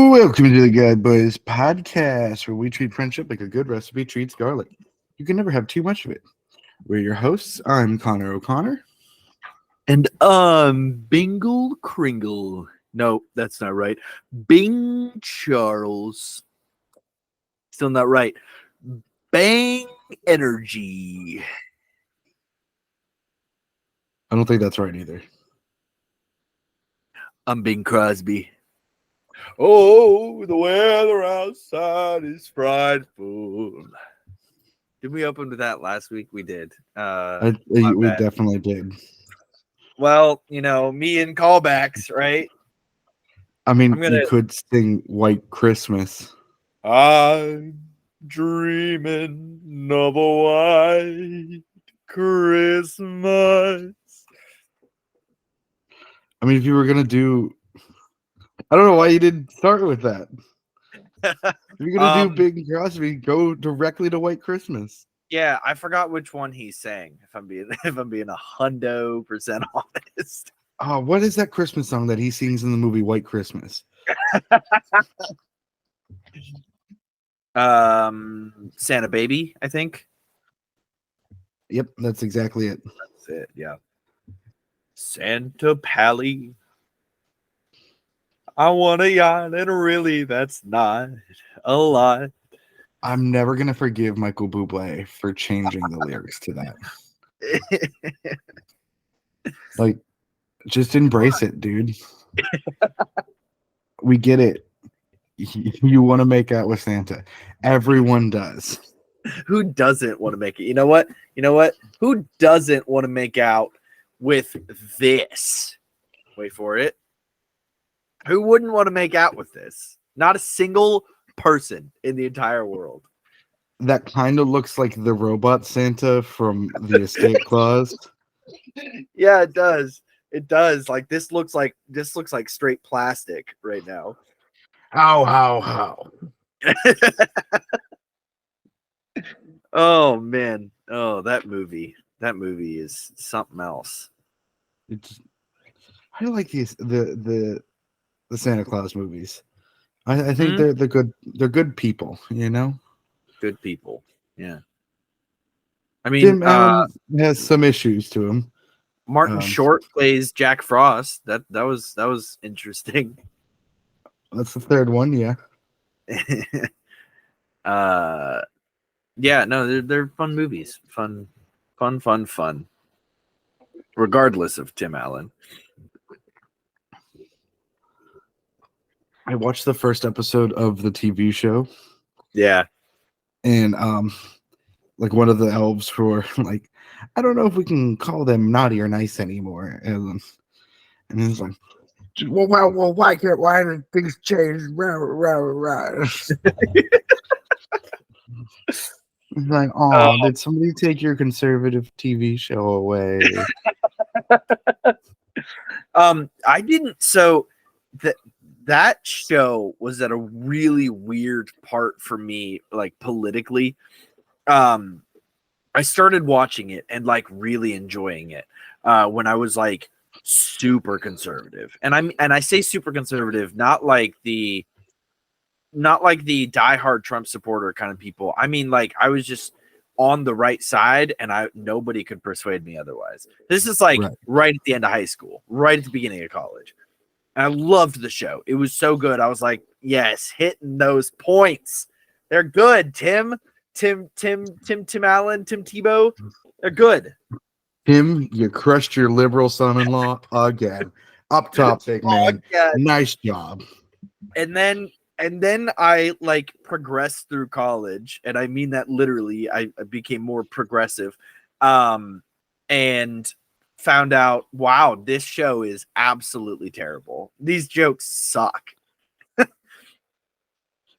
Welcome to the Good Boys podcast, where we treat friendship like a good recipe treats garlic. You can never have too much of it. We're your hosts. I'm Connor O'Connor. And Bingle Kringle. No, that's not right. Bing Charles. Still not right. Bang Energy. I don't think that's right either. I'm Bing Crosby. Oh, the weather outside is frightful. Did we open with that last week? We did. We definitely did. Well, you know, me and callbacks, right? I mean, you could sing White Christmas. I'm dreaming of a white Christmas. I mean, if you were going to do... I don't know why you didn't start with that. If you're going to do Bing Crosby, go directly to White Christmas. Yeah, I forgot which one he sang, if I'm being 100% honest. Oh, what is that Christmas song that he sings in the movie White Christmas? Santa Baby, I think. Yep, that's exactly it. That's it, yeah. Santa Pally. I want a yacht, and really that's not a lot. I'm never going to forgive Michael Bublé for changing the lyrics to that. Like, just embrace it, dude. We get it. You want to make out with Santa. Everyone does. Who doesn't want to make it? You know what? Who doesn't want to make out with this? Wait for it. Who wouldn't want to make out with this? Not a single person in the entire world. That kind of looks like the robot Santa from the Escape Clause. Yeah, it does. It does. Like this looks like straight plastic right now. How. Oh man. Oh, that movie. That movie is something else. I like the Santa Claus movies. I think they're good people, you know? Good people. Yeah. I mean, Tim Allen has some issues to him. Martin Short plays Jack Frost. That was interesting. That's the third one, yeah. Yeah, no, they're fun movies. Fun. Regardless of Tim Allen. I watched the first episode of the TV show. Yeah. And like one of the elves were like, I don't know if we can call them naughty or nice anymore. And it's like, well, why did things change? It's like, oh, did somebody take your conservative TV show away? I didn't. So that show was at a really weird part for me, like politically. I started watching it and like really enjoying it when I was like super conservative, and I say super conservative, not like the diehard Trump supporter kind of people. I mean, like I was just on the right side, and nobody could persuade me otherwise. This is like right at the end of high school, right at the beginning of college. And I loved the show. It was so good. I was like, yes, hitting those points. They're good, Tim Allen, Tim Tebow. They're good. Tim, you crushed your liberal son-in-law again. Up top, big man. Nice job. And then I like progressed through college, and I mean that literally. I became more progressive, and found out, wow, this show is absolutely terrible. These jokes suck.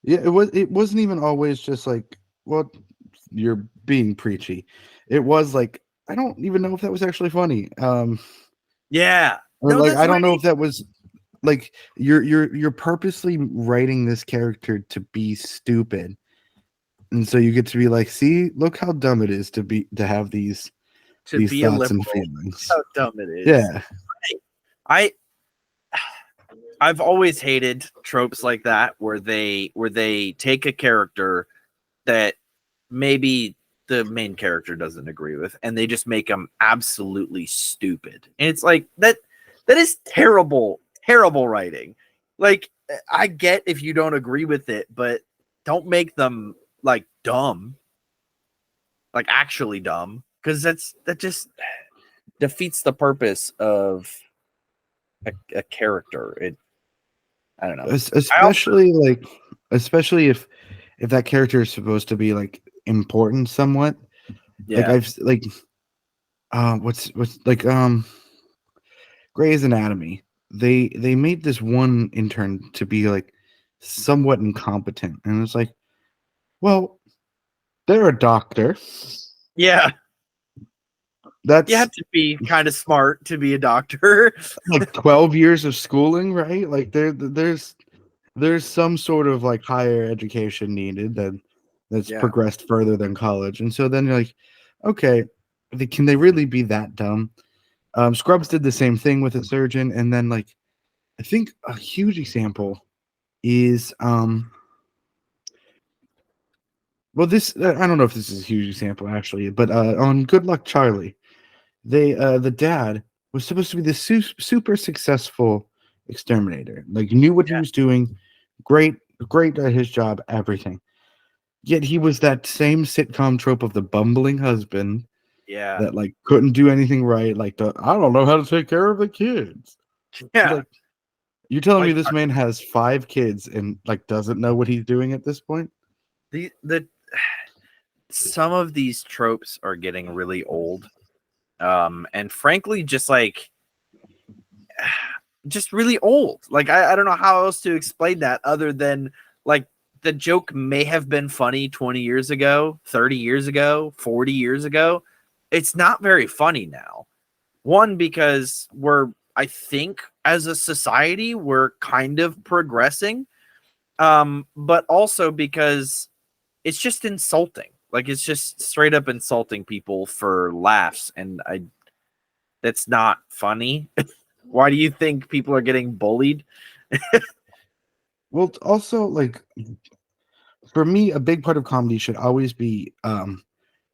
Yeah, it wasn't even always just like, well, you're being preachy. It was like, I don't even know if that was actually funny. Yeah. Or like I don't know if that was like you're purposely writing this character to be stupid. And so you get to be like, see, look how dumb it is to have these be thoughts and feelings. How dumb it is. Yeah. I've always hated tropes like that where they take a character that maybe the main character doesn't agree with and they just make them absolutely stupid. And it's like that is terrible writing. Like, I get if you don't agree with it, but don't make them like dumb. Like actually dumb, because that just defeats the purpose of a character. I don't know. Especially if that character is supposed to be like important somewhat. Yeah. Like what's like Grey's Anatomy. They made this one intern to be like somewhat incompetent, and it's like, well, they're a doctor. Yeah. That's you have to be kind of smart to be a doctor. Like 12 years of schooling, right? Like there's some sort of like higher education needed that's progressed further than college. And so then you're like, okay, can they really be that dumb? Scrubs did the same thing with a surgeon. And then like, I think a huge example is well, this I don't know if this is a huge example actually, but on Good Luck Charlie, the dad was supposed to be the super successful exterminator. Like, knew what he was doing, great at his job, everything. Yet he was that same sitcom trope of the bumbling husband. Yeah. That like couldn't do anything right. Like I don't know how to take care of the kids. Yeah. Like, you're telling me this man has 5 kids and like doesn't know what he's doing at this point? The some of these tropes are getting really old. And frankly, just really old. Like, I don't know how else to explain that other than like the joke may have been funny 20 years ago, 30 years ago, 40 years ago. It's not very funny now. One, because I think as a society, we're kind of progressing. But also because it's just insulting. Like, it's just straight up insulting people for laughs. And that's not funny. Why do you think people are getting bullied? Well, also, like, for me, a big part of comedy should always be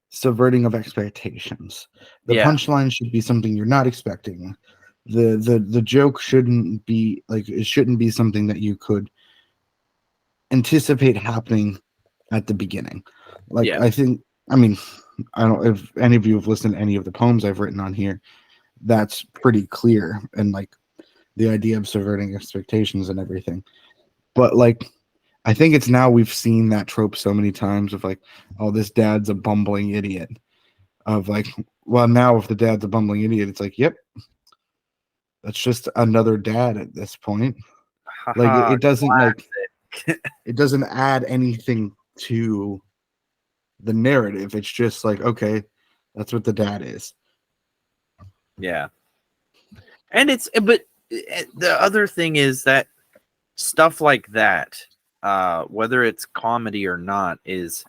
subverting of expectations. The punchline should be something you're not expecting. The joke shouldn't be like, it shouldn't be something that you could anticipate happening at the beginning. Like, I think, I mean, I don't know if any of you have listened to any of the poems I've written on here. That's pretty clear, and like the idea of subverting expectations and everything. But like, I think it's now we've seen that trope so many times of like, oh, this dad's a bumbling idiot. Of like, well, now if the dad's a bumbling idiot, it's like, yep, that's just another dad at this point. Like, it doesn't like it doesn't add anything to the narrative. It's just like, okay, that's what the dad is. Yeah. And but the other thing is that stuff like that, whether it's comedy or not, is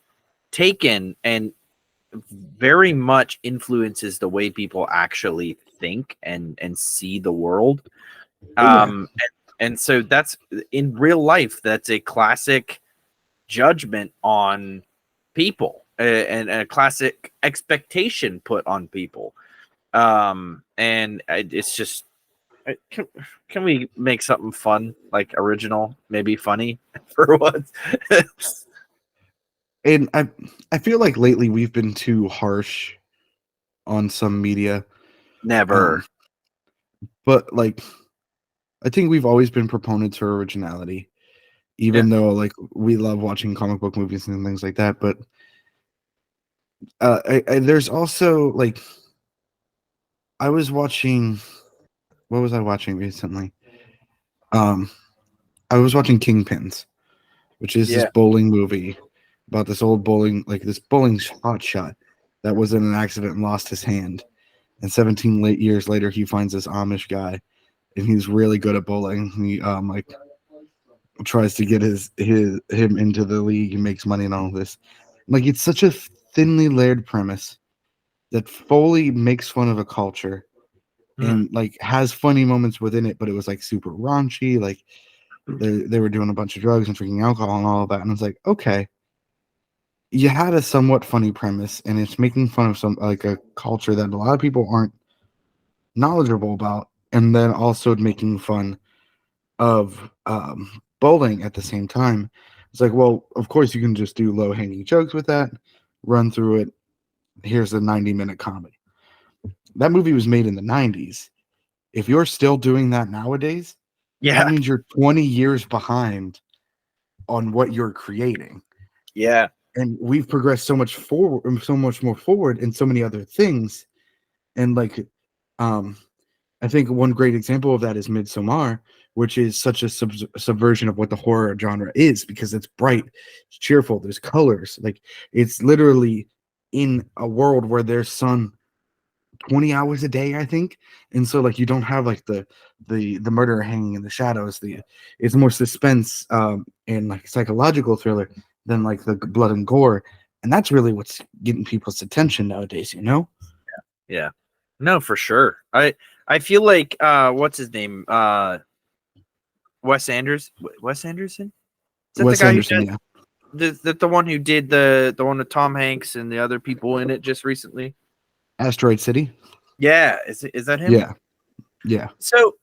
taken and very much influences the way people actually think and see the world. And so that's, in real life, that's a classic judgment on people, and a classic expectation put on people. And it's just, can we make something fun, like original, maybe funny for once? And I feel like lately we've been too harsh on some media. Never. But like, I think we've always been proponents for originality, even though like we love watching comic book movies and things like that. But there's also like, I was watching, what was I watching recently? I was watching Kingpins, which is this bowling movie about this old bowling hotshot that was in an accident and lost his hand. And 17 years later, he finds this Amish guy, and he's really good at bowling. He like tries to get him into the league and makes money and all this. Like, it's such a thinly layered premise that fully makes fun of a culture and like has funny moments within it, but it was like super raunchy. Like they were doing a bunch of drugs and drinking alcohol and all of that. And I was like, okay, you had a somewhat funny premise, and it's making fun of some like a culture that a lot of people aren't knowledgeable about, and then also making fun of bowling at the same time. It's like, well, of course you can just do low hanging jokes with that, run through it. Here's a 90-minute comedy. That movie was made in the 90s. If you're still doing that nowadays, that means you're 20 years behind on what you're creating. Yeah. And we've progressed so much forward, so much more forward in so many other things. And like, I think one great example of that is Midsommar, which is such a subversion of what the horror genre is, because it's bright, it's cheerful, there's colors. Like, it's literally in a world where there's sun 20 hours a day, I think. And so like you don't have like the murderer hanging in the shadows. It's more suspense and like psychological thriller than like the blood and gore. And that's really what's getting people's attention nowadays, you know? Yeah. No, for sure. I feel like what's his name? Wes Anderson? Is that Wes the guy Anderson, who did the one who did the one with Tom Hanks and the other people in it just recently? Asteroid City. Yeah, is that him? Yeah. So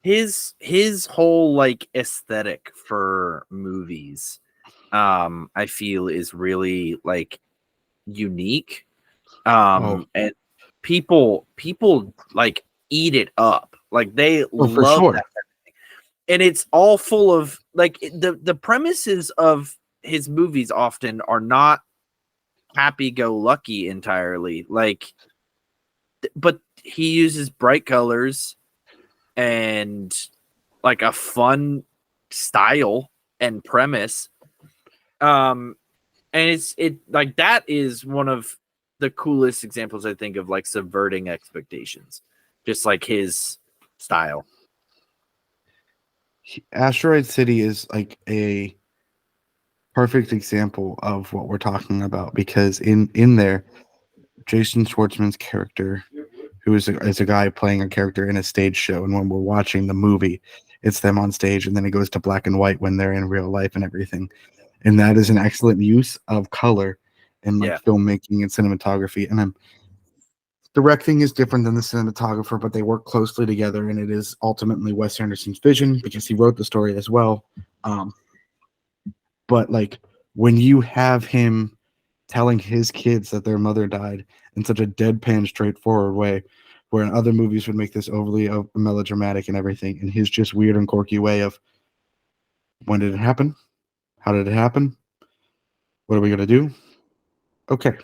his whole like aesthetic for movies, I feel is really like unique. And people like eat it up. Like they love that. And it's all full of like the premises of his movies often are not happy-go-lucky entirely, like, but he uses bright colors and like a fun style and premise, and it like that is one of the coolest examples I think of like subverting expectations, just like his style. Asteroid City is like a perfect example of what we're talking about, because in there, Jason Schwartzman's character, who is a guy playing a character in a stage show, and when we're watching the movie, it's them on stage, and then it goes to black and white when they're in real life and everything. And that is an excellent use of color and like filmmaking and cinematography. And directing is different than the cinematographer, but they work closely together, and it is ultimately Wes Anderson's vision because he wrote the story as well. But like when you have him telling his kids that their mother died in such a deadpan, straightforward way, where in other movies would make this overly melodramatic and everything, and his just weird and quirky way of, when did it happen? How did it happen? What are we gonna do? Okay.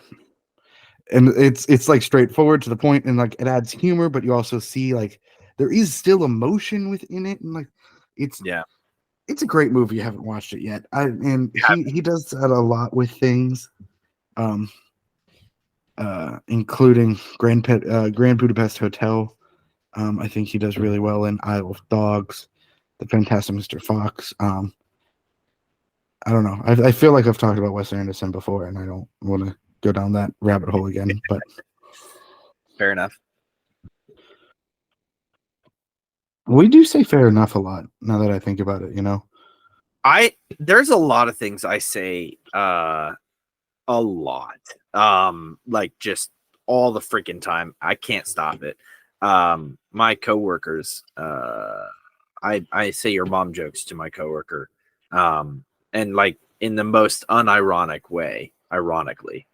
And it's like straightforward to the point, and like it adds humor, but you also see like there is still emotion within it, and like it's a great movie. You haven't watched it yet. He does that a lot with things, including Grand Budapest Hotel. I think he does really well in Isle of Dogs, The Fantastic Mr. Fox. I don't know. I feel like I've talked about Wes Anderson before, and I don't want to go down that rabbit hole again. But fair enough. We do say fair enough a lot, now that I think about it, you know? There's a lot of things I say a lot. Like just all the freaking time. I can't stop it. My coworkers, I say your mom jokes to my coworker. And like in the most unironic way, ironically.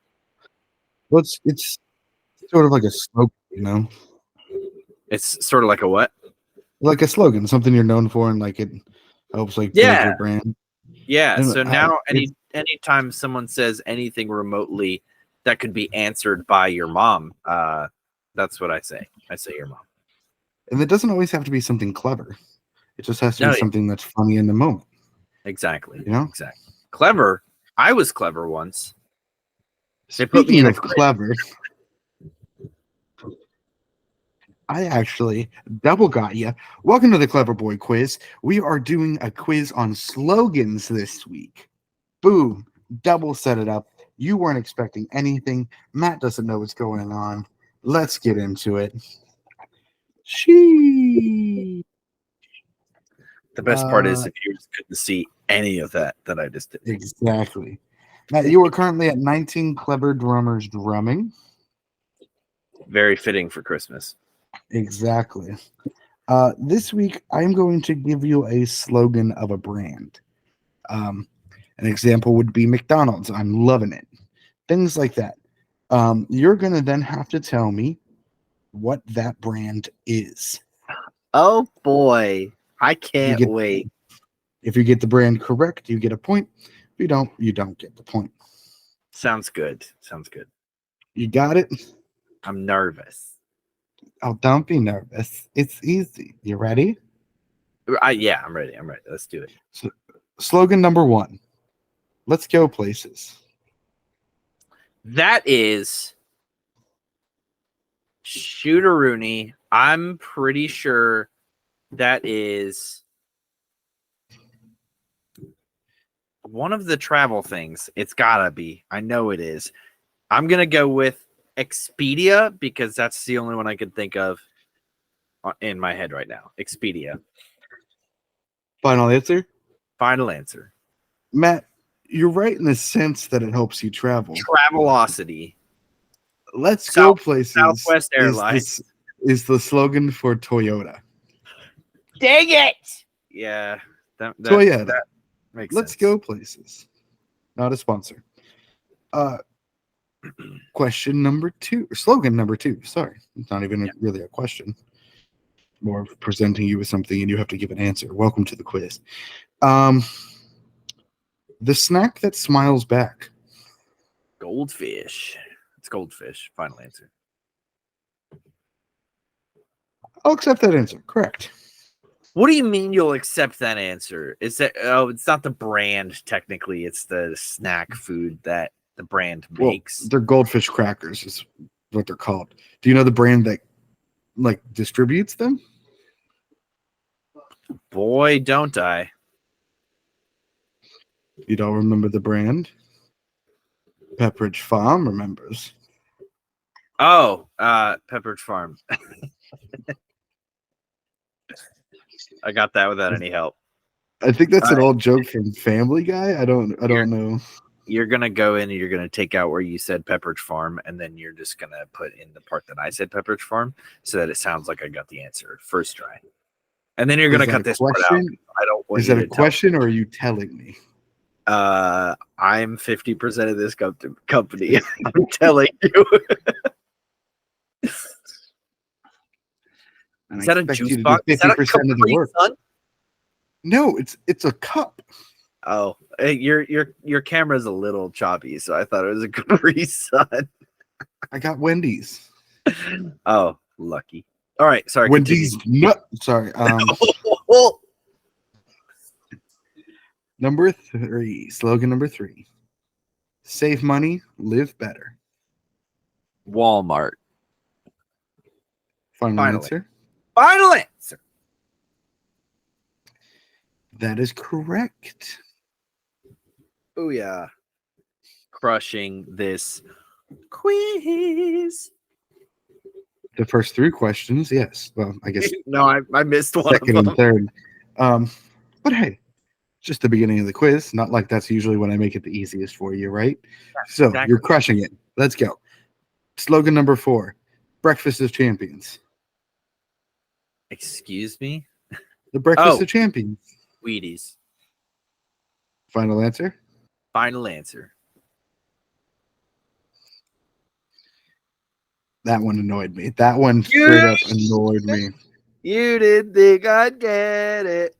Well, it's sort of like a slogan, you know? It's sort of like a what? Like a slogan, something you're known for, and like it helps like build your brand. Yeah. And so now anytime someone says anything remotely that could be answered by your mom, that's what I say. I say your mom. And it doesn't always have to be something clever. It just has to be something that's funny in the moment. Exactly. You know? Exactly. Clever. I was clever once. They put me in a clever. I actually double got you. Welcome to the Clever Boy Quiz. We are doing a quiz on slogans this week. Boom. Double set it up. You weren't expecting anything. Matt doesn't know what's going on. Let's get into it. She. The best part is if you couldn't see any of that I just did. Exactly. Matt, you are currently at 19 clever drummers drumming. Very fitting for Christmas. Exactly. This week, I'm going to give you a slogan of a brand. An example would be McDonald's. I'm loving it. Things like that. You're going to then have to tell me what that brand is. Oh, boy. I can't wait. If you get the brand correct, you get a point. If you don't get the point. Sounds good. Sounds good. You got it? I'm nervous. Oh, don't be nervous. It's easy. You ready? Yeah, I'm ready. Let's do it. So, slogan number 1. Let's go places. That is Shooter-Rooney. I'm pretty sure that is one of the travel things. It's gotta be. I know it is. I'm gonna go with Expedia because that's the only one I could think of in my head right now. Expedia. Final answer? Final answer. Matt, you're right in the sense that it helps you travel. Travelocity. Let's go places. Southwest Airlines is the slogan for Toyota. Dang it! Yeah, Toyota. That makes Let's sense. go places. Not a sponsor. Question number 2, or slogan number 2. Sorry, it's not even really a question. More of presenting you with something, and you have to give an answer. Welcome to the quiz. The snack that smiles back. Goldfish. It's goldfish. Final answer. I'll accept that answer. Correct. What do you mean you'll accept that answer? Is that it's not the brand technically, it's the snack food that the brand makes. They're goldfish crackers is what they're called. Do you know the brand that distributes them? Boy, don't I. You don't remember the brand? Pepperidge Farm remembers. Oh, Pepperidge Farm. I got that without any help. I think that's an old joke from Family Guy. I don't know. You're gonna go in and you're gonna take out where you said Pepperidge Farm, and then you're just gonna put in the part that I said Pepperidge Farm, so that it sounds like I got the answer first try. And then you're gonna cut this part out. I don't want. Is that a question, or are you telling me? I'm 50% of this company. I'm telling you. Is that a juice box? 50% of the work. Sun? No, it's a cup. Oh, your camera's a little choppy, so I thought it was a Capri Sun. I got Wendy's. Oh, lucky. All right, sorry. Wendy's. No, sorry. Number 3, slogan number 3. Save money, live better. Walmart. Final answer? Final answer. That is correct. Oh, yeah. Crushing this quiz. The first 3 questions, yes. Well, I guess. No, I missed one. Second and third. But hey, just the beginning of the quiz. Not like that's usually when I make it the easiest for you, right? Yeah, so exactly. You're crushing it. Let's go. Slogan number 4. Breakfast of Champions. Excuse me? The Breakfast of Champions. Wheaties. Final answer? Final answer. That one annoyed me. That one straight up annoyed me. You didn't think I'd get it.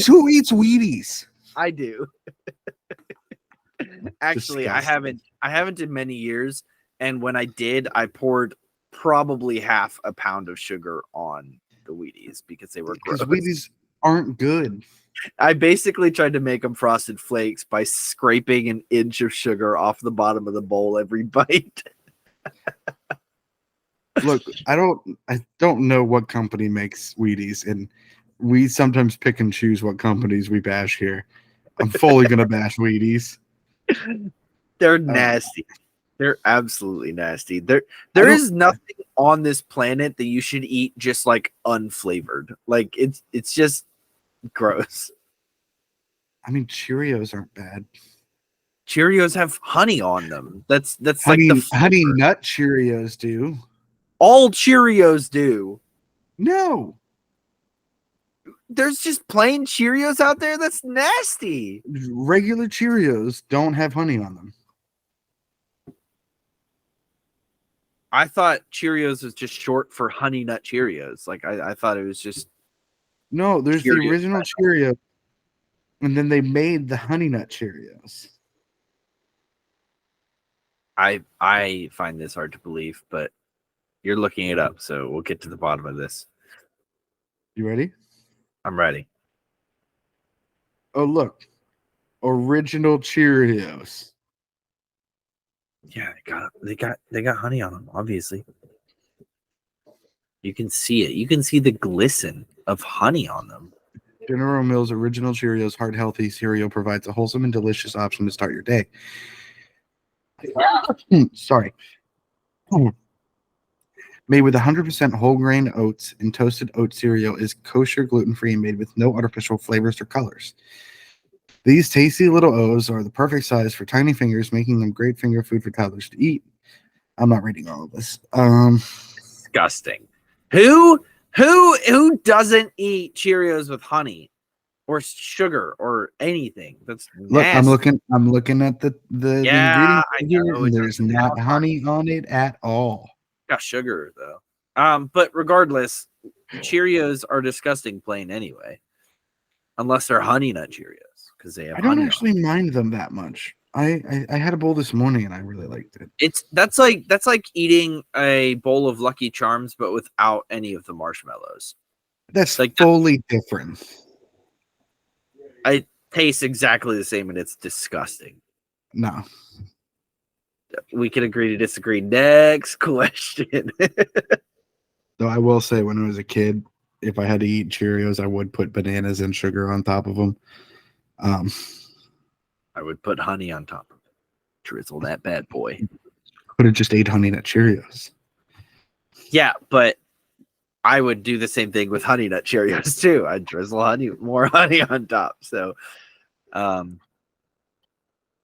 Who eats Wheaties? I do. Actually, disgusting. I haven't in many years, and when I did, I poured probably half a pound of sugar on the Wheaties because they were gross. Wheaties aren't good. I basically tried to make them Frosted Flakes by scraping an inch of sugar off the bottom of the bowl every bite. Look, I don't know what company makes Wheaties, and we sometimes pick and choose what companies we bash here. I'm fully gonna bash Wheaties. They're nasty. They're absolutely nasty. There is nothing on this planet that you should eat just like unflavored. Like it's just gross. I mean, Cheerios aren't bad. Cheerios have honey on them. That's Honey, like the honey nut Cheerios do. all Cheerios do. No, There's just plain Cheerios out there. That's nasty. regular Cheerios don't have honey on them. I thought Cheerios was just short for Honey Nut Cheerios. Like I thought it was just No, there's Cheerios. the original Cheerio, and then they made the honey nut Cheerios. I find this hard to believe, but you're looking it up, so we'll get to the bottom of this. You ready? I'm ready. Oh, look. Original Cheerios. Yeah, they got honey on them, obviously. You can see it. You can see the glisten of honey on them. General Mills Original Cheerios Heart Healthy cereal provides a wholesome and delicious option to start your day. Sorry. Made with 100% whole grain oats and toasted oat cereal, is kosher, gluten-free, and made with no artificial flavors or colors. These tasty little O's are the perfect size for tiny fingers, making them great finger food for toddlers to eat. I'm not reading all of this. Disgusting. Who doesn't eat Cheerios with honey or sugar or anything? That's nasty. Look, I'm looking at the Yeah, ingredients I here, know, and it there's doesn't not have honey on it at all. Got sugar though. But regardless, Cheerios are disgusting plain anyway, unless they're Honey Nut Cheerios because they have. I don't honey actually on mind them that much. I had a bowl this morning and I really liked it. That's like eating a bowl of Lucky Charms but without any of the marshmallows. That's like fully different. It tastes exactly the same and it's disgusting. No. We can agree to disagree. Next question. Though I will say, when I was a kid, if I had to eat Cheerios, I would put bananas and sugar on top of them. I would put honey on top of it. Drizzle that bad boy. Could have just ate Honey Nut Cheerios. Yeah, but I would do the same thing with Honey Nut Cheerios too. I'd drizzle more honey on top. So I'm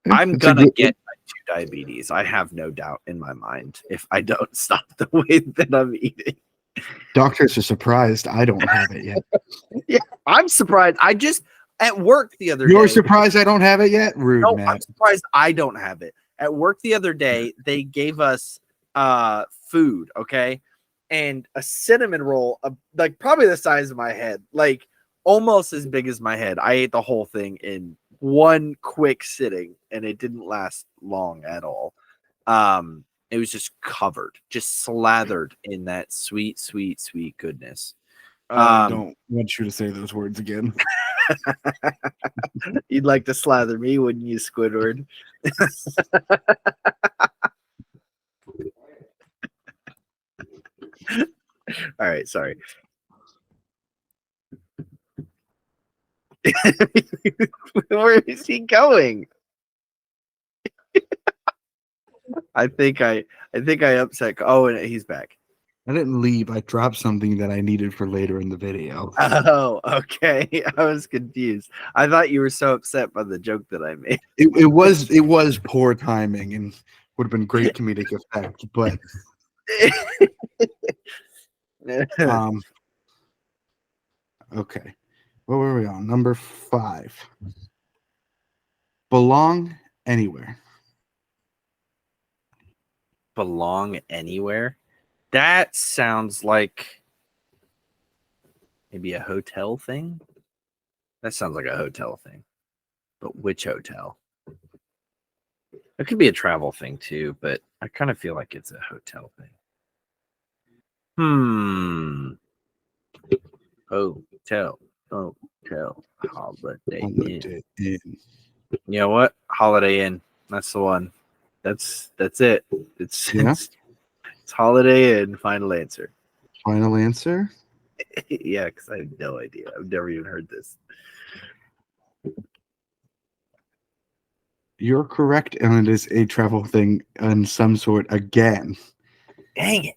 gonna get type 2 diabetes. I have no doubt in my mind if I don't stop the way that I'm eating. Doctors are surprised I don't have it yet. Yeah, I'm surprised. I just at work the other day. You're surprised I don't have it yet? Rude, No, Matt. I'm surprised I don't have it. At work the other day, they gave us food, okay? And a cinnamon roll, like probably the size of my head, like almost as big as my head. I ate the whole thing in one quick sitting, and it didn't last long at all. It was just covered, just slathered in that sweet, sweet, sweet goodness. I don't want you to say those words again. You'd like to slather me, wouldn't you, Squidward? All right, sorry. Where is he going? I think I upset. Oh, and he's back. I didn't leave. I dropped something that I needed for later in the video. Oh, okay. I was confused. I thought you were so upset by the joke that I made. It was poor timing and would have been great comedic effect, but okay. What were we on? Number 5. Belong anywhere. Belong anywhere? That sounds like maybe a hotel thing. That sounds like a hotel thing. But which hotel? It could be a travel thing too, but I kind of feel like it's a hotel thing. Hotel. Holiday Inn. You know what? Holiday Inn. That's the one. That's it. It's Holiday Inn. Final answer. Final answer? Yeah, because I have no idea. I've never even heard this. You're correct, and it is a travel thing in some sort again. Dang it.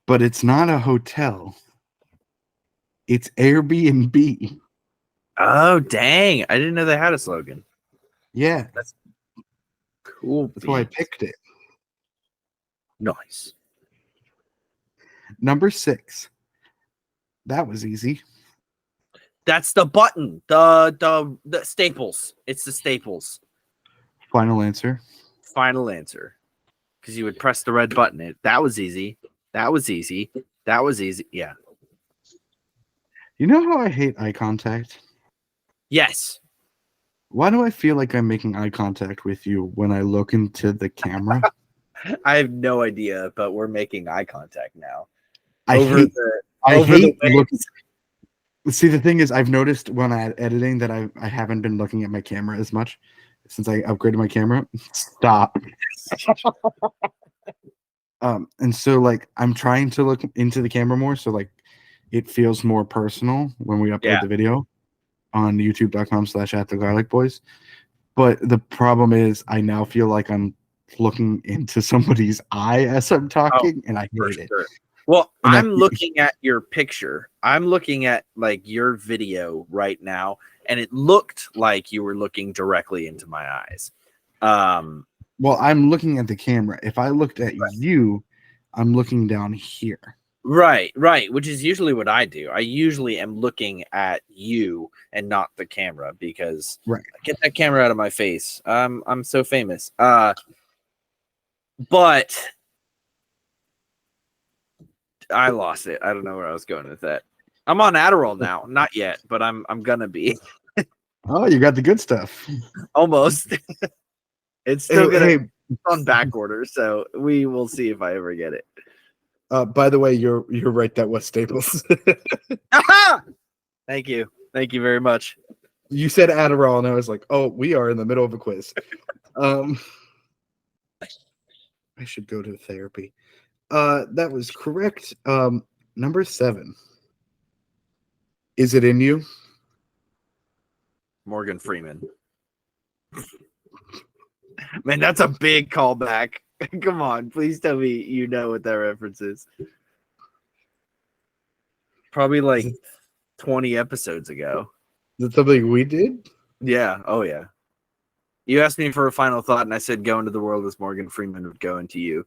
But it's not a hotel. It's Airbnb. Oh, dang. I didn't know they had a slogan. Yeah. That's cool. That's why I picked it. Nice. Number 6. That was easy. That's the button. The staples. It's the staples. Final answer. Final answer. Because you would press the red button. That was easy. That was easy. That was easy. Yeah. You know how I hate eye contact? Yes. Why do I feel like I'm making eye contact with you when I look into the camera? I have no idea, but we're making eye contact now. I hate looking. See, the thing is, I've noticed when I'm editing that I haven't been looking at my camera as much since I upgraded my camera. Stop. And so like I'm trying to look into the camera more, so like it feels more personal when we upload the video on youtube.com/@thegarlicboys. But the problem is I now feel like I'm looking into somebody's eye as I'm talking, and I hate it. Well, I'm looking at your picture. I'm looking at like your video right now, and it looked like you were looking directly into my eyes. Well, I'm looking at the camera. If I looked at you, I'm looking down here. Right, which is usually what I do. I usually am looking at you and not the camera because get that camera out of my face. I'm so famous. But I lost it. I don't know where I was going with that. I'm on Adderall now. Not yet, but I'm gonna be. Oh, you got the good stuff. Almost. It's still on back order, so we will see if I ever get it. By the way, you're right. That was Staples. Thank you very much. You said Adderall, and I was like, "Oh, we are in the middle of a quiz." I should go to therapy. That was correct. Number 7. Is it in you? Morgan Freeman. Man, that's a big callback. Come on, please tell me you know what that reference is. Probably like 20 episodes ago. Is it something we did? Yeah. Oh, yeah. You asked me for a final thought, and I said, "Go into the world as Morgan Freeman would go into you."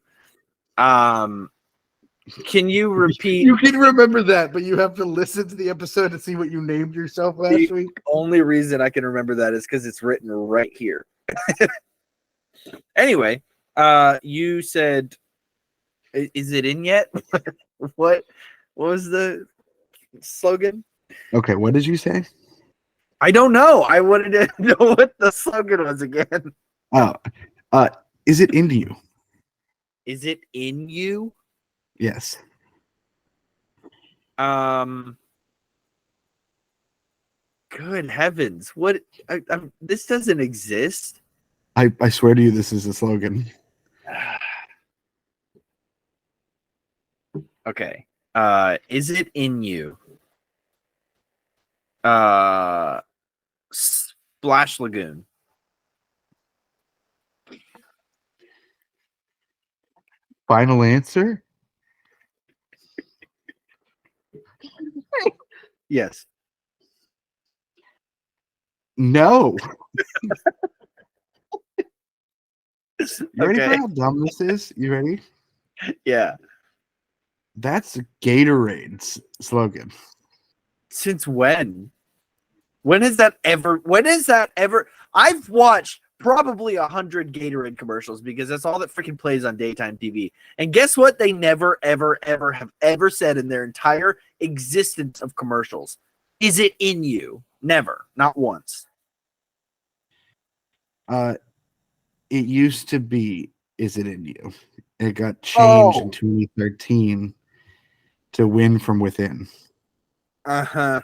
Can you repeat? You can remember that, but you have to listen to the episode to see what you named yourself last week. Only reason I can remember that is because it's written right here. Anyway, you said, "Is it in yet?" What was the slogan? Okay, what did you say? I don't know. I wanted to know what the slogan was again. Oh, is it in you? Is it in you? Yes. Good heavens! What? This doesn't exist. I swear to you, this is a slogan. Okay. Is it in you? Splash Lagoon. Final answer? Yes. No. You ready for how dumb this is? You ready? Yeah. That's Gatorade's slogan. Since when? When is that ever? I've watched probably 100 Gatorade commercials because that's all that freaking plays on daytime TV. And guess what? They never, ever, ever have ever said in their entire existence of commercials. Is it in you? Never. Not once. It used to be, is it in you? It got changed in 2013 to win from within. Uh-huh.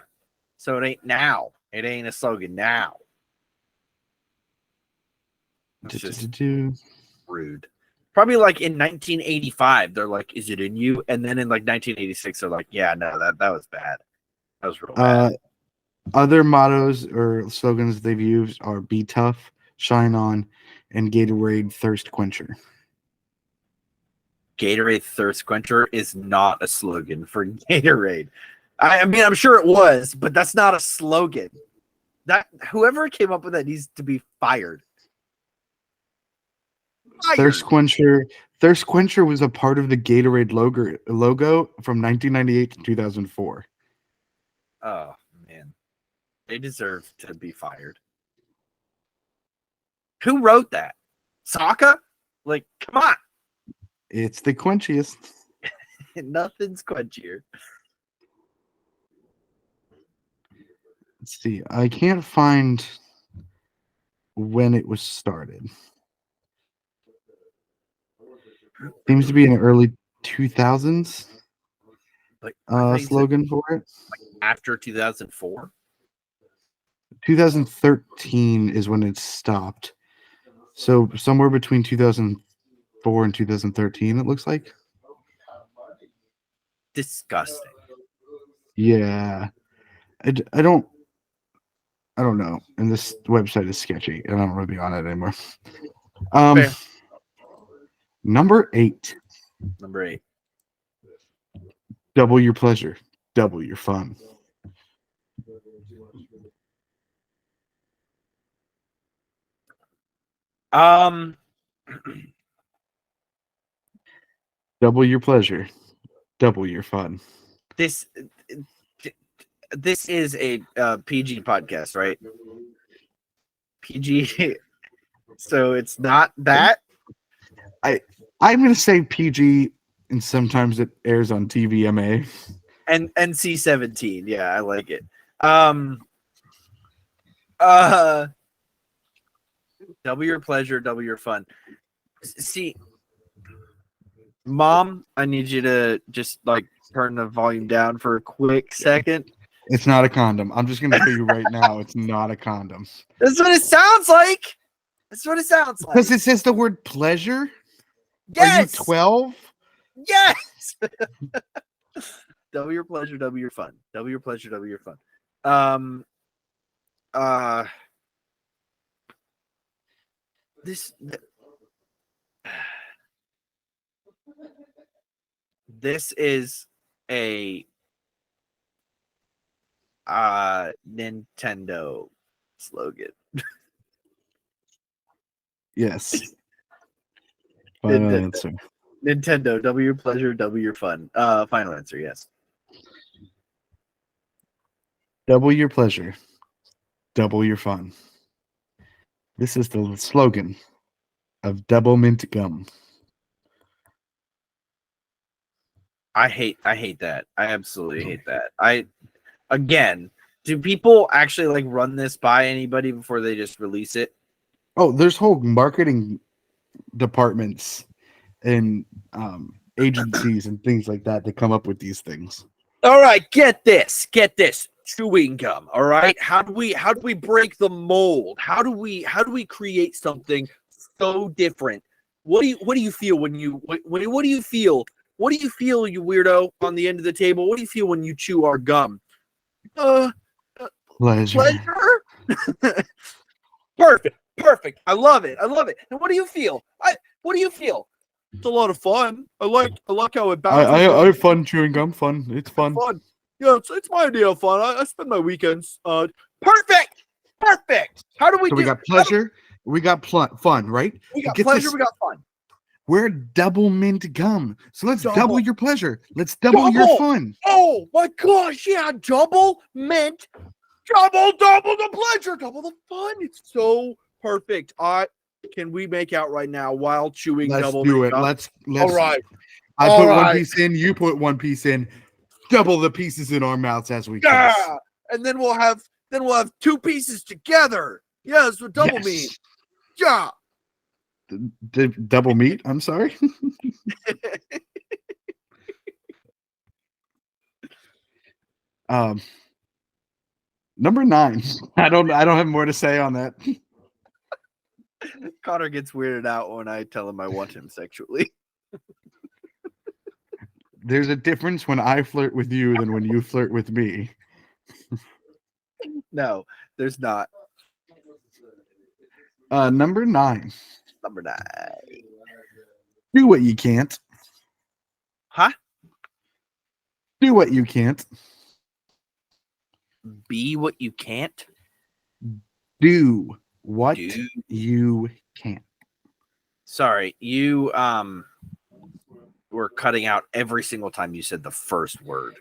So it ain't now. It ain't a slogan now. It's just rude. Probably like in 1985, they're like, "Is it in you?" And then in like 1986, they're like, "Yeah, no, that was bad. That was real bad." Other mottos or slogans they've used are "Be tough," Shine On, and Gatorade Thirst Quencher. Gatorade Thirst Quencher is not a slogan for Gatorade. I mean, I'm sure it was, but that's not a slogan. That whoever came up with that needs to be fired. Thirst Quencher was a part of the Gatorade logo from 1998 to 2004. Oh man, they deserve to be fired. Who wrote that? Sokka? Like, come on. It's the quenchiest. Nothing's quenchier. Let's see. I can't find when it was started. Seems to be in the early 2000s. Like slogan for it. Like after 2004? 2013 is when it stopped. So somewhere between 2004 and 2013, it looks like. Disgusting. Yeah. I don't know. And this website is sketchy, and I don't want to be on it anymore. Number 8. Number 8. Double your pleasure, double your fun. Double your pleasure, double your fun. This is a PG podcast, right? PG. So it's not that. I'm going to say PG, and sometimes it airs on TVMA. And NC-17. Yeah, I like it. Double your pleasure, double your fun. See, Mom, I need you to just like turn the volume down for a quick second. It's not a condom. I'm just going to tell you right now, it's not a condom. That's what it sounds like. That's what it sounds like. Because it says the word pleasure? Yes. Are you 12? Yes. Double your pleasure, double your fun. Double your pleasure, double your fun. This is a Nintendo slogan. Yes. Final answer. Nintendo, double your pleasure, double your fun. Final answer, yes. Double your pleasure, double your fun. This is the slogan of Double Mint Gum. I hate that. I absolutely hate that. Again, do people actually like run this by anybody before they just release it? Oh, there's whole marketing departments and agencies and things like that come up with these things. All right, get this. Chewing gum. All right. How do we break the mold? How do we create something so different? What do you feel when you what do you feel? What do you feel, you weirdo, on the end of the table? What do you feel when you chew our gum? Pleasure. Perfect. I love it. And what do you feel? What do you feel? It's a lot of fun. I like how it bounces. I have fun chewing gum. Fun. It's fun. Yeah, it's my idea of fun. I spend my weekends. Perfect. How do we do? We got pleasure. We got fun, right? We got pleasure. We got fun. We're double mint gum. So let's double your pleasure. Let's double your fun. Oh my gosh, yeah, double mint. Double the pleasure, double the fun. It's so perfect. Can we make out right now while chewing double mint? Let's do it. All right. I put one piece in, you put one piece in. Double the pieces in our mouths as we kiss. And then we'll have two pieces together. Yeah, that's what double means. Yeah. Double meat? I'm sorry. Number 9. I don't have more to say on that. Connor gets weirded out when I tell him I want him sexually. There's a difference when I flirt with you than when you flirt with me. No, there's not. Number 9. Number 9. Do what you can't. Huh? Do what you can't. Be what you can't. Do what you can't. Sorry, you were cutting out every single time you said the first word,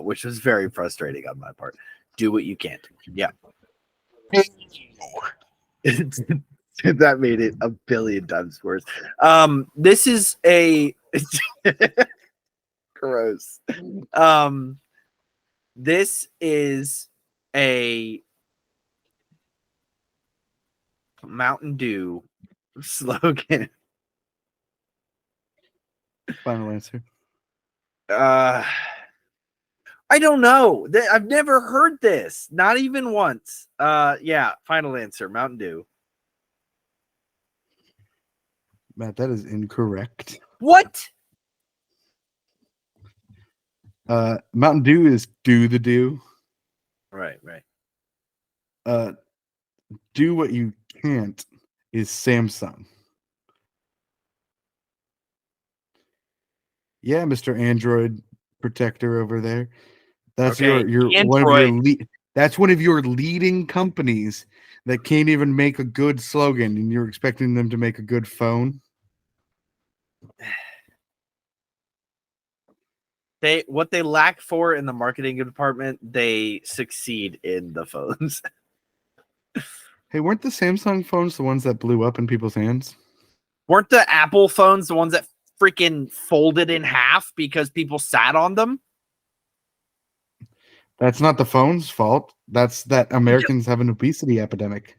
which was very frustrating on my part. Do what you can't. Yeah. That made it a billion times worse. This is a gross. This is a Mountain Dew slogan. Final answer. I don't know. I've never heard this. Not even once. Yeah, final answer. Mountain Dew. Matt, that is incorrect. What? Mountain Dew is do the do. Right. Do what you can't is Samsung. Yeah, Mr. Android protector over there. That's okay. your one of your that's one of your leading companies that can't even make a good slogan, and you're expecting them to make a good phone. What they lack for in the marketing department, they succeed in the phones. Hey, weren't the Samsung phones the ones that blew up in people's hands? Weren't the Apple phones the ones that freaking folded in half because people sat on them? That's not the phone's fault. That's that Americans have an obesity epidemic.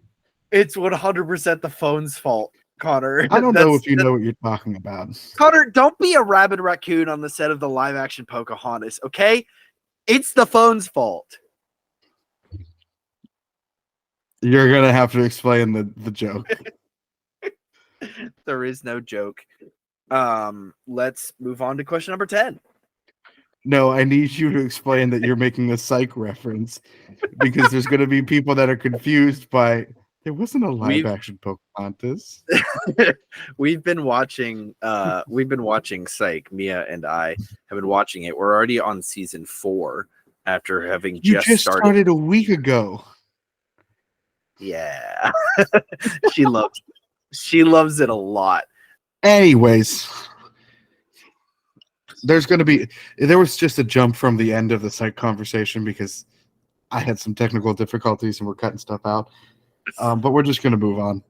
It's 100% the phone's fault, Connor. I don't know if you know what you're talking about. Connor, don't be a rabid raccoon on the set of the live-action Pocahontas, okay? It's the phone's fault. You're going to have to explain the joke. There is no joke. Let's move on to question number 10. No, I need you to explain that you're making a psych reference because there's going to be people that are confused by there wasn't a live action Pocahontas. We've been watching Psych. Mia and I have been watching it. We're already on season 4 after having just started a week ago. Yeah. She loves it a lot. Anyways, there was just a jump from the end of the Psych conversation because I had some technical difficulties and we're cutting stuff out. But we're just going to move on.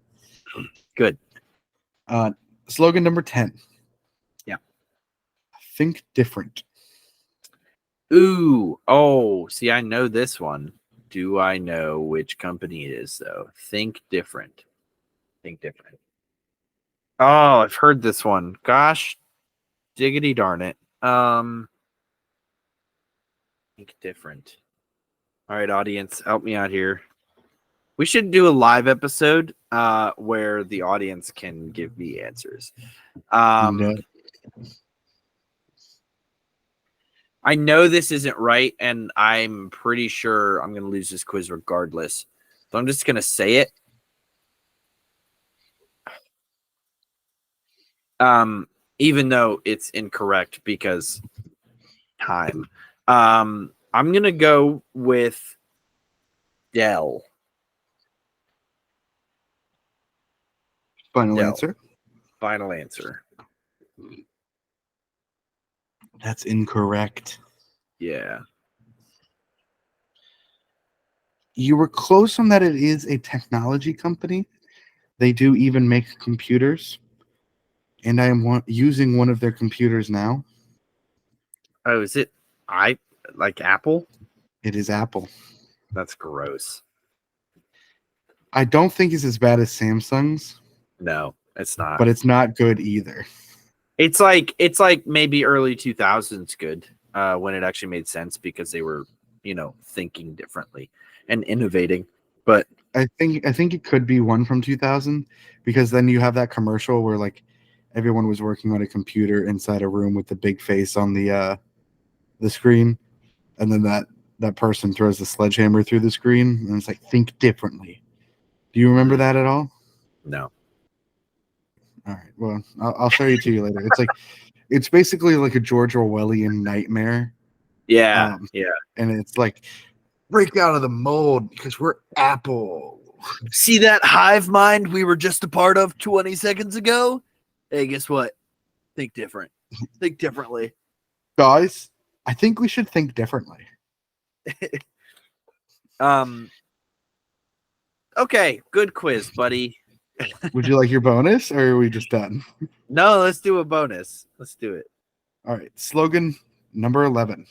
Good. Slogan number 10. Yeah. Think different. Ooh. Oh, see, I know this one. Do I know which company it is, though? Think different. Think different. Oh, I've heard this one. Gosh, diggity darn it. Think different. All right, audience, help me out here. We should do a live episode where the audience can give me answers. No. I know this isn't right, and I'm pretty sure I'm going to lose this quiz regardless. So I'm just going to say it. Even though it's incorrect because time. I'm going to go with Dell. Final answer? Final answer. That's incorrect. Yeah. You were close on that. It is a technology company. They do even make computers. And I am using one of their computers now. Oh, is it like Apple? It is Apple. That's gross. I don't think it's as bad as Samsung's. No, it's not. But it's not good either. It's like maybe early 2000s good when it actually made sense because they were, thinking differently and innovating. But I think it could be one from 2000 because then you have that commercial where like everyone was working on a computer inside a room with the big face on the screen, and then that person throws the sledgehammer through the screen and it's like think differently. Do you remember that at all? No. All right. Well, I'll show you to you later. It's basically like a George Orwellian nightmare. Yeah. Yeah. And it's like break out of the mold because we're Apple. See that hive mind we were just a part of 20 seconds ago? Hey, guess what? Think different. Think differently. Guys, I think we should think differently. Okay, good quiz, buddy. Would you like your bonus or are we just done? No, let's do a bonus. Let's do it. All right. Slogan number 11.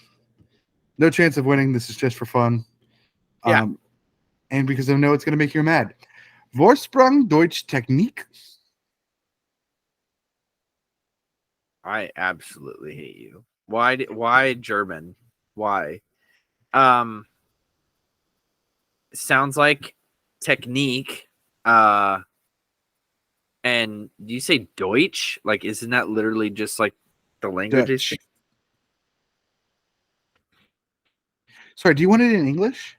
No chance of winning. This is just for fun. Yeah. And because I know it's going to make you mad. Vorsprung Deutsch Technik. I absolutely hate you. Why German? Why? Sounds like technique. And do you say Deutsch? Like, isn't that literally just like the language? Sorry, do you want it in English?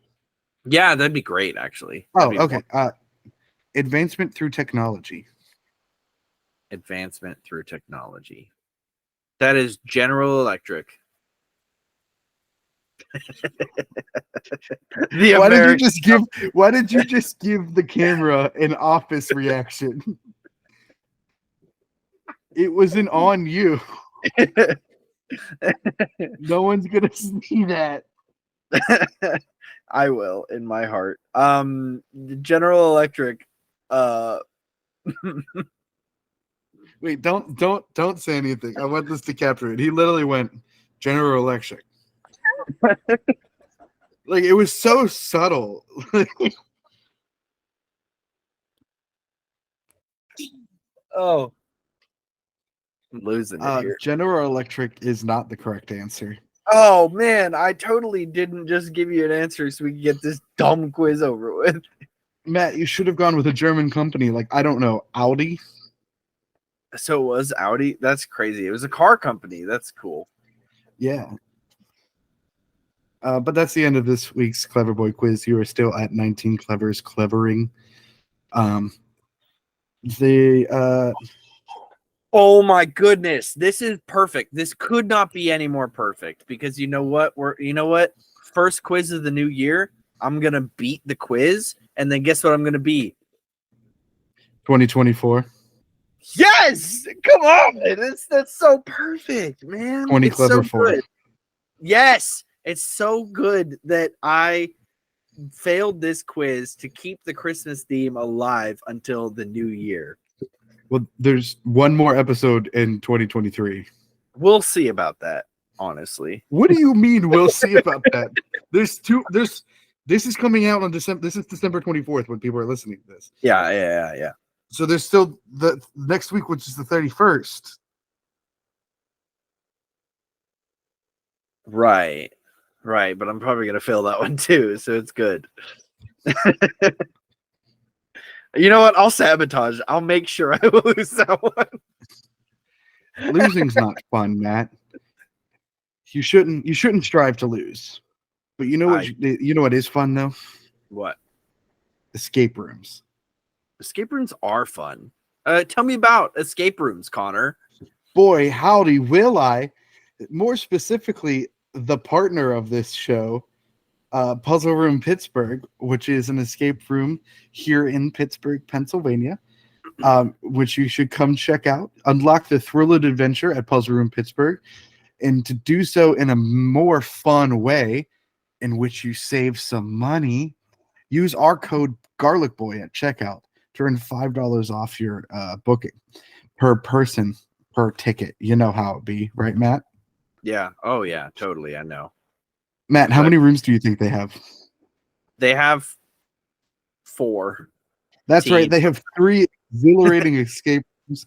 Yeah, that'd be great, actually. Oh, okay. Advancement through technology. Advancement through technology. That is General Electric. Why did you just give the camera an office reaction? It wasn't on you. No one's gonna see that. I will in my heart. General Electric. Wait, don't say anything. I want this to capture it. He literally went General Electric. Like it was so subtle. Oh, I'm losing it here. General Electric is not the correct answer. Oh man, I totally didn't just give you an answer so we could get this dumb quiz over with. Matt, you should have gone with a German company like, I don't know, Audi. So it was Audi? That's crazy. It was a car company. That's cool. Yeah. But that's the end of this week's Clever Boy quiz. You are still at 19 clevers clevering. Oh my goodness, this is perfect. This could not be any more perfect because you know what? First quiz of the new year, I'm gonna beat the quiz, and then guess what I'm gonna be? 2024. Yes! Come on! That's so perfect, man. 20 It's clever so 4. good. Yes, it's so good that I failed this quiz to keep the Christmas theme alive until the new year. Well, there's one more episode in 2023. We'll see about that, honestly. What do you mean we'll see about that? This is coming out on December. This is December 24th when people are listening to this. Yeah. So there's still the next week, which is the 31st. Right. But I'm probably gonna fail that one too, so it's good. You know what? I'll sabotage. I'll make sure I will lose that one. Losing's not fun, Matt. You shouldn't strive to lose. But you know what? You know what is fun though? What? Escape rooms. Escape rooms are fun. Tell me about escape rooms, Connor. Boy, howdy, will I? More specifically, the partner of this show, Puzzle Room Pittsburgh, which is an escape room here in Pittsburgh, Pennsylvania, which you should come check out. Unlock the thrill of adventure at Puzzle Room Pittsburgh, and to do so in a more fun way, in which you save some money, use our code Garlic Boy at checkout to earn $5 off your booking per person per ticket. You know how it be, right, Matt? Yeah. Oh yeah, totally. I know. Matt, how many rooms do you think they have? They have 4. That's right. They have 3 exhilarating escape rooms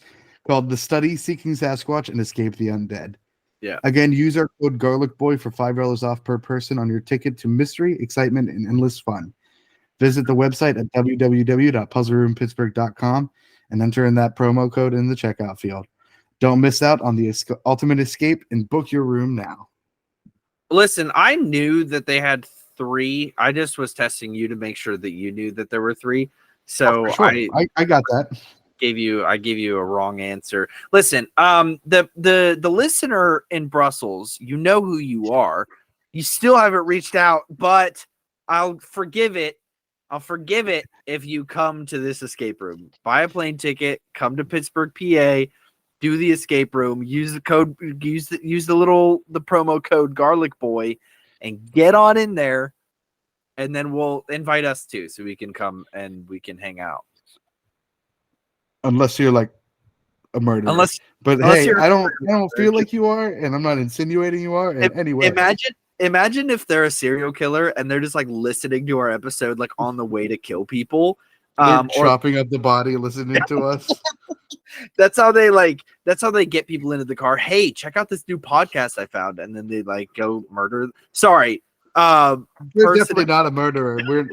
called The Study, Seeking Sasquatch, and Escape the Undead. Yeah. Again, use our code Garlic Boy for $5 off per person on your ticket to mystery, excitement, and endless fun. Visit the website at www.puzzleroompittsburgh.com and enter in that promo code in the checkout field. Don't miss out on the ultimate escape and book your room now. Listen, I knew that they had 3. I just was testing you to make sure that you knew that there were 3. So sure. I got that. I gave you a wrong answer. Listen, the listener in Brussels, you know who you are. You still haven't reached out, but I'll forgive it. I'll forgive it if you come to this escape room. Buy a plane ticket, come to Pittsburgh, PA, do the escape room, use the code, use the promo code Garlic Boy, and get on in there. And then we'll invite us too, so we can come and we can hang out. Unless you're like a murderer. But unless hey, I don't feel like you are, and I'm not insinuating you are in any way. Imagine if they're a serial killer and they're just like listening to our episode like on the way to kill people. They're chopping up the body, listening to us. That's how they get people into the car. Hey, check out this new podcast I found, and then they like go murder. Sorry. We're definitely not a murderer. We're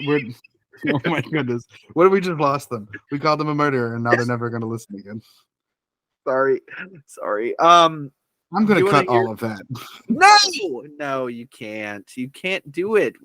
oh my goodness. What if we just lost them? We called them a murderer and now they're never gonna listen again. Sorry. I'm gonna cut all of that. No, you can't. You can't do it.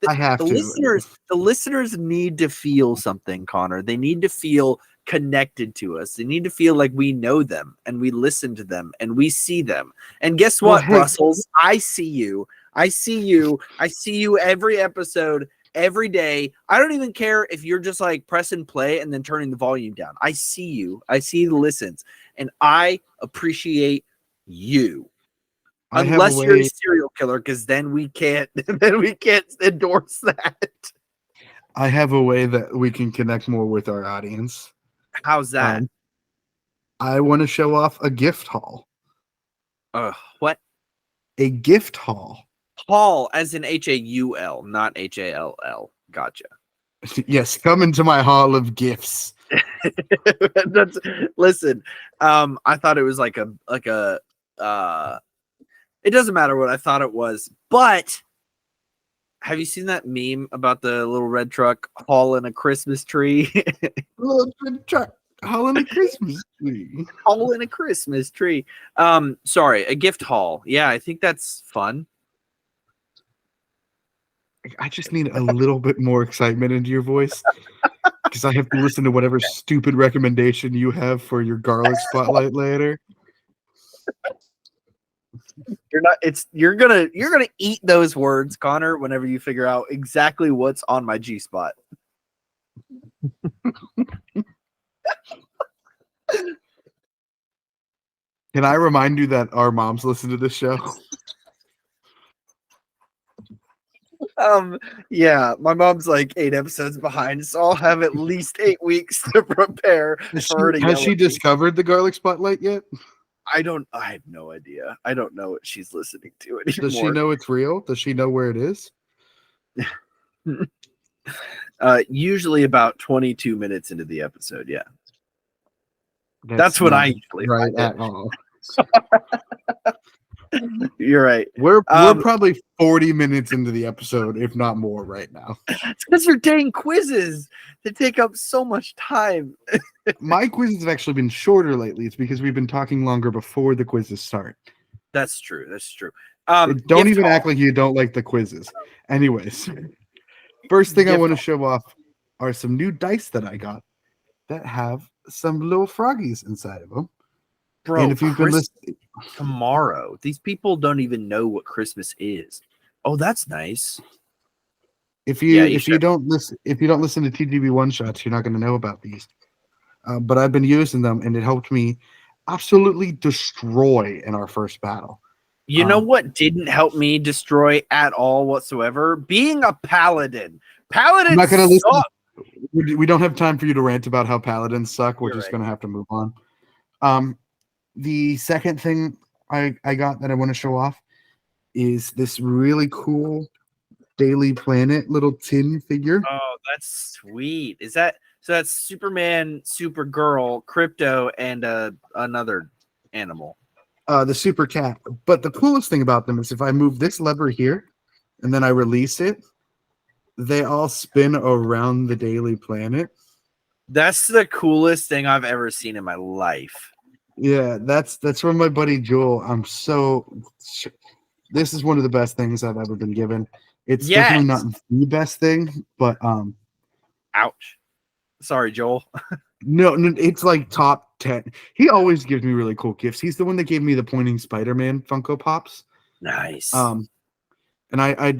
I have to. The listeners need to feel something, Connor. They need to feel connected to us. They need to feel like we know them and we listen to them and we see them. And guess what, Brussels? I see you. I see you every episode, every day. I don't even care if you're just like pressing play and then turning the volume down. I see you. I see the listens, and I appreciate you. Unless you're a serial killer, because then we can't endorse that. I have a way that we can connect more with our audience. How's that? I want to show off a gift haul. What? A gift haul. Haul as in HAUL, not HALL. Gotcha. Yes, come into my hall of gifts. Listen, I thought it was like a it doesn't matter what I thought it was, but have you seen that meme about the little red truck hauling a Christmas tree? Little red truck hauling a Christmas tree. Hauling a Christmas tree. Sorry, a gift haul. Yeah, I think that's fun. I just need a little bit more excitement into your voice because I have to listen to whatever stupid recommendation you have for your garlic spotlight later. You're gonna eat those words, Connor, whenever you figure out exactly what's on my G spot. Can I remind you that our moms listen to this show? Yeah, my mom's like 8 episodes behind, so I'll have at least 8 weeks to prepare. Has she discovered the garlic spotlight yet? I have no idea. I don't know what she's listening to anymore. Does she know it's real? Does she know where it is? Usually about 22 minutes into the episode, yeah. That's what I usually right at all. You're right. We're probably 40 minutes into the episode, if not more, right now. It's because you're dang quizzes. They take up so much time. My quizzes have actually been shorter lately. It's because we've been talking longer before the quizzes start. That's true. Don't even act like you don't like the quizzes. Anyways, first thing I want to show off are some new dice that I got that have some little froggies inside of them. Bro, and if you've been listening, tomorrow, these people don't even know what Christmas is. Oh, that's nice. If you don't listen to TGB One Shots, you're not going to know about these. But I've been using them, and it helped me absolutely destroy in our first battle. You know what didn't help me destroy at all whatsoever? Being a paladin. Paladins. I'm not going to listen. We don't have time for you to rant about how paladins suck. We're just going to have to move on. The second thing I got that I want to show off is this really cool Daily Planet little tin figure. Oh, that's sweet. Is that so? That's Superman, Supergirl, Crypto, and another animal. The Super Cat. But the coolest thing about them is if I move this lever here and then I release it, they all spin around the Daily Planet. That's the coolest thing I've ever seen in my life. Yeah, that's from my buddy Joel. This is one of the best things I've ever been given. It's definitely not the best thing, but ouch. Sorry, Joel. No, it's like top 10. He always gives me really cool gifts. He's the one that gave me the pointing Spider-Man Funko Pops. Nice. And I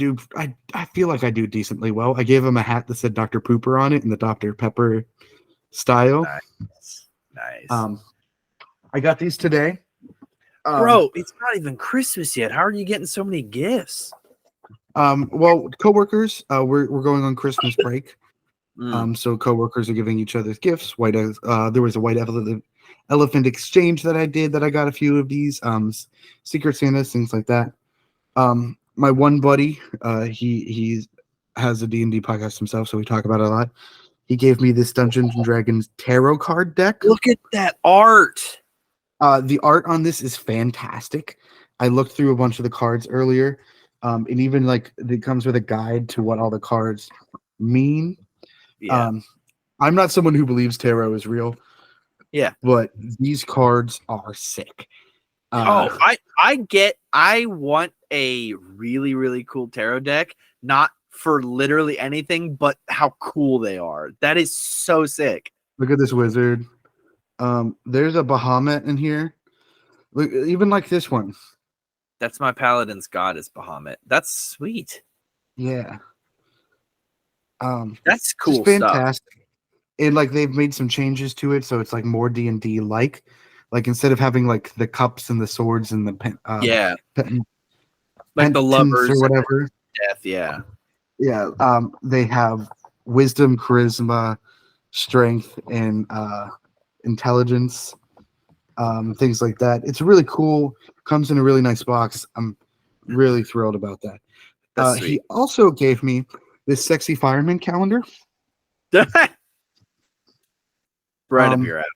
feel like I do decently well. I gave him a hat that said Dr. Pooper on it in the Dr. Pepper style. Nice. I got these today. Bro, it's not even Christmas yet. How are you getting so many gifts? Well, coworkers, we're going on Christmas break. So coworkers are giving each other gifts. There was a white elephant exchange that I did that I got a few of these. Secret Santas, things like that. My one buddy, he has a D&D podcast himself, so we talk about it a lot. He gave me this Dungeons and Dragons tarot card deck. Look at that art. The art on this is fantastic. I looked through a bunch of the cards earlier, and even like it comes with a guide to what all the cards mean. Yeah. I'm not someone who believes tarot is real. Yeah, but these cards are sick. I want a really, really cool tarot deck, not for literally anything, but how cool they are. That is so sick. Look at this wizard. There's a Bahamut in here. Look, even like this one. That's my paladin's god is Bahamut. That's sweet. Yeah. That's cool. Fantastic. Stuff. And like they've made some changes to it, so it's like more D&D like instead of having like the cups and the swords and the like the lovers or whatever. Death, yeah. They have wisdom, charisma, strength, and intelligence, things like that. It's really cool. Comes in a really nice box. I'm really thrilled about that. He also gave me this sexy fireman calendar. Right up your alley.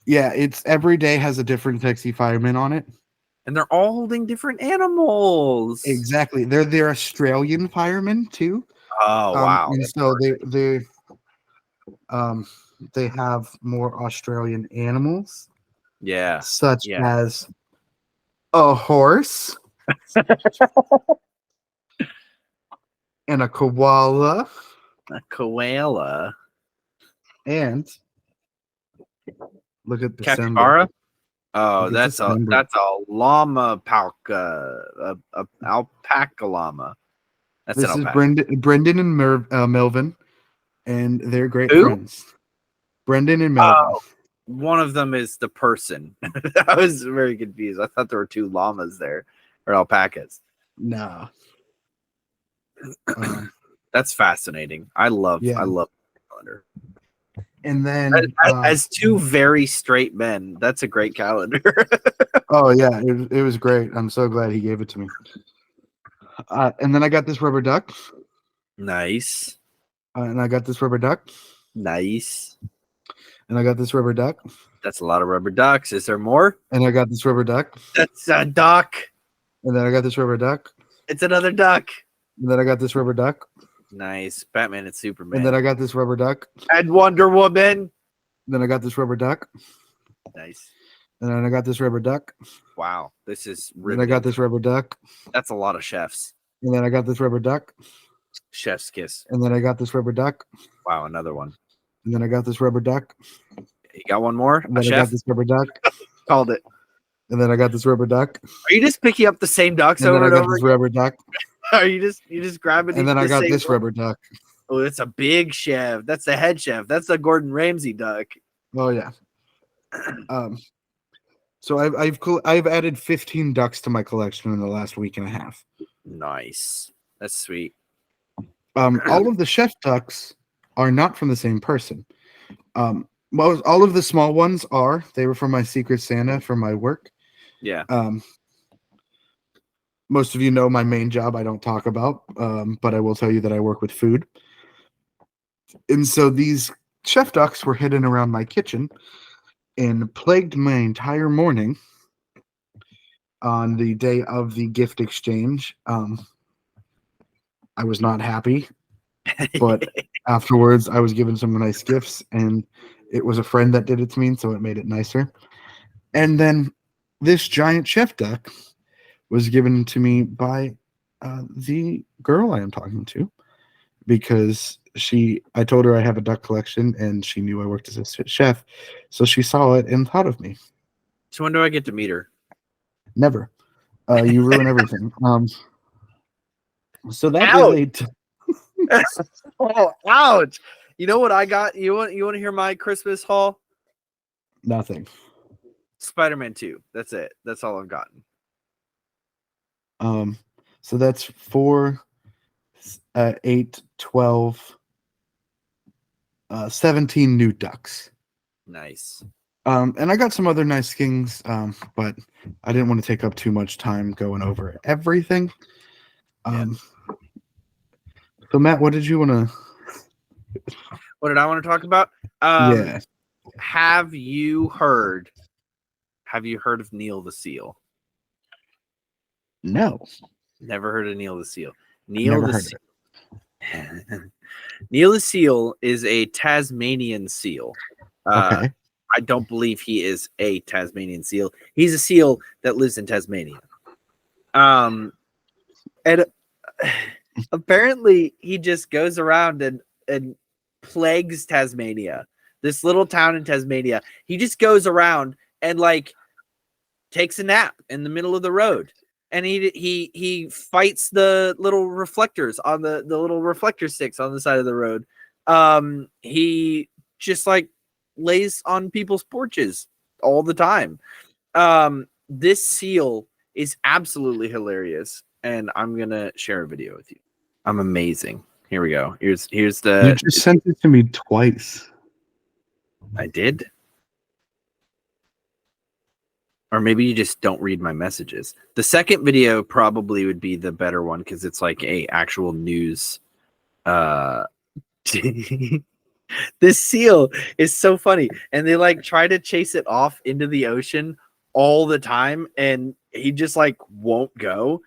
Yeah, it's every day has a different sexy fireman on it. And they're all holding different animals. Exactly. They're Australian firemen too. Oh wow. And so they have more Australian animals. Yeah. Such as a horse and a koala. A koala. And look at the capybara. Oh, that's a llama a alpaca llama. That's this is Brendan and Melvin, and they're great friends. Brendan and Melvin. Oh, one of them is the person. I was very confused. I thought there were two llamas there, or alpacas. No. That's fascinating. I love calendar. And then as two very straight men, that's a great calendar. Oh yeah, it was great. I'm so glad he gave it to me. And then I got this rubber duck. Nice. And I got this rubber duck. Nice. And I got this rubber duck. That's a lot of rubber ducks. Is there more? And I got this rubber duck. That's a duck. And then I got this rubber duck. It's another duck. And then I got this rubber duck. Nice. Batman and Superman. And then I got this rubber duck. And Wonder Woman. Then I got this rubber duck. Nice. And then I got this rubber duck. Wow. This is riveting. And I got this rubber duck. That's a lot of chefs. And then I got this rubber duck. Chef's kiss. And then I got this rubber duck. Wow, another one. And then I got this rubber duck. You got one more? And then I got this rubber duck. Called it. And then I got this rubber duck. Are you just picking up the same ducks over and over? And then I got this rubber duck. Are you just grabbing? And then I got this rubber duck. Oh, that's a big chef. That's the head chef. That's the Gordon Ramsay duck. Oh yeah. So I've added 15 ducks to my collection in the last week and a half. Nice. That's sweet. All of the chef ducks are not from the same person. All of the small ones are. They were from my Secret Santa for my work. Yeah. Most of you know my main job I don't talk about, but I will tell you that I work with food. And so these chef ducks were hidden around my kitchen and plagued my entire morning on the day of the gift exchange. I was not happy, but afterwards I was given some nice gifts, and it was a friend that did it to me, so it made it nicer. And then this giant chef duck was given to me by the girl I am talking to. because I told her I have a duck collection, and she knew I worked as a chef, so she saw it and thought of me. So when do I get to meet her? Never. You ruin everything. So that Ouch. is a Oh, ouch! You know what I got? You want to hear my Christmas haul? nothing. Spider-Man 2. That's it. That's all I've gotten. So that's 4, 8, 12, 17 new ducks. Nice. And I got some other nice things, but I didn't want to take up too much time going over everything. So Matt, what did you want to? What did I want to talk about? Yeah. Have you heard of Neil the Seal? No. Never heard of Neil the Seal. Never heard of it. Neil the Seal is a Tasmanian seal. Okay. I don't believe he is a Tasmanian seal. He's a seal that lives in Tasmania. And apparently he just goes around and plagues Tasmania. This little town in Tasmania. He just goes around and like takes a nap in the middle of the road. And he fights the little reflectors on the little reflector sticks on the side of the road. He just like lays on people's porches all the time. This seal is absolutely hilarious, and I'm gonna share a video with you. I'm amazing. Here we go. Here's the. You just sent it to me twice. I did. Or maybe you just don't read my messages. The second video probably would be the better one because it's like a actual news. This seal is so funny, and they like try to chase it off into the ocean all the time, and he just like won't go.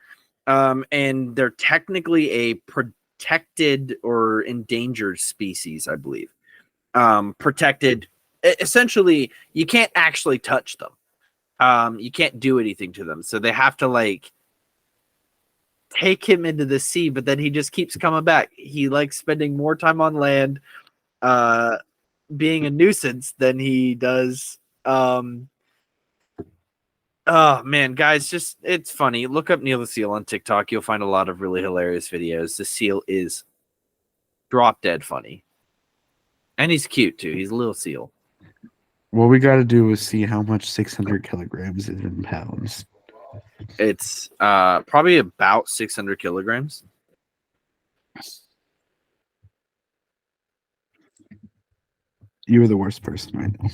And they're technically a protected or endangered species, I believe. Protected, essentially, you can't actually touch them. You can't do anything to them, so they have to like take him into the sea, but then he just keeps coming back. He likes spending more time on land, being a nuisance than he does. Oh man, guys, just it's funny. Look up Neil the Seal on TikTok. You'll find a lot of really hilarious videos. The seal is drop dead funny, and he's cute too. He's a little seal. What we got to do is see how much 600 kilograms is in pounds. It's probably about 600 kilograms. You were the worst person I know.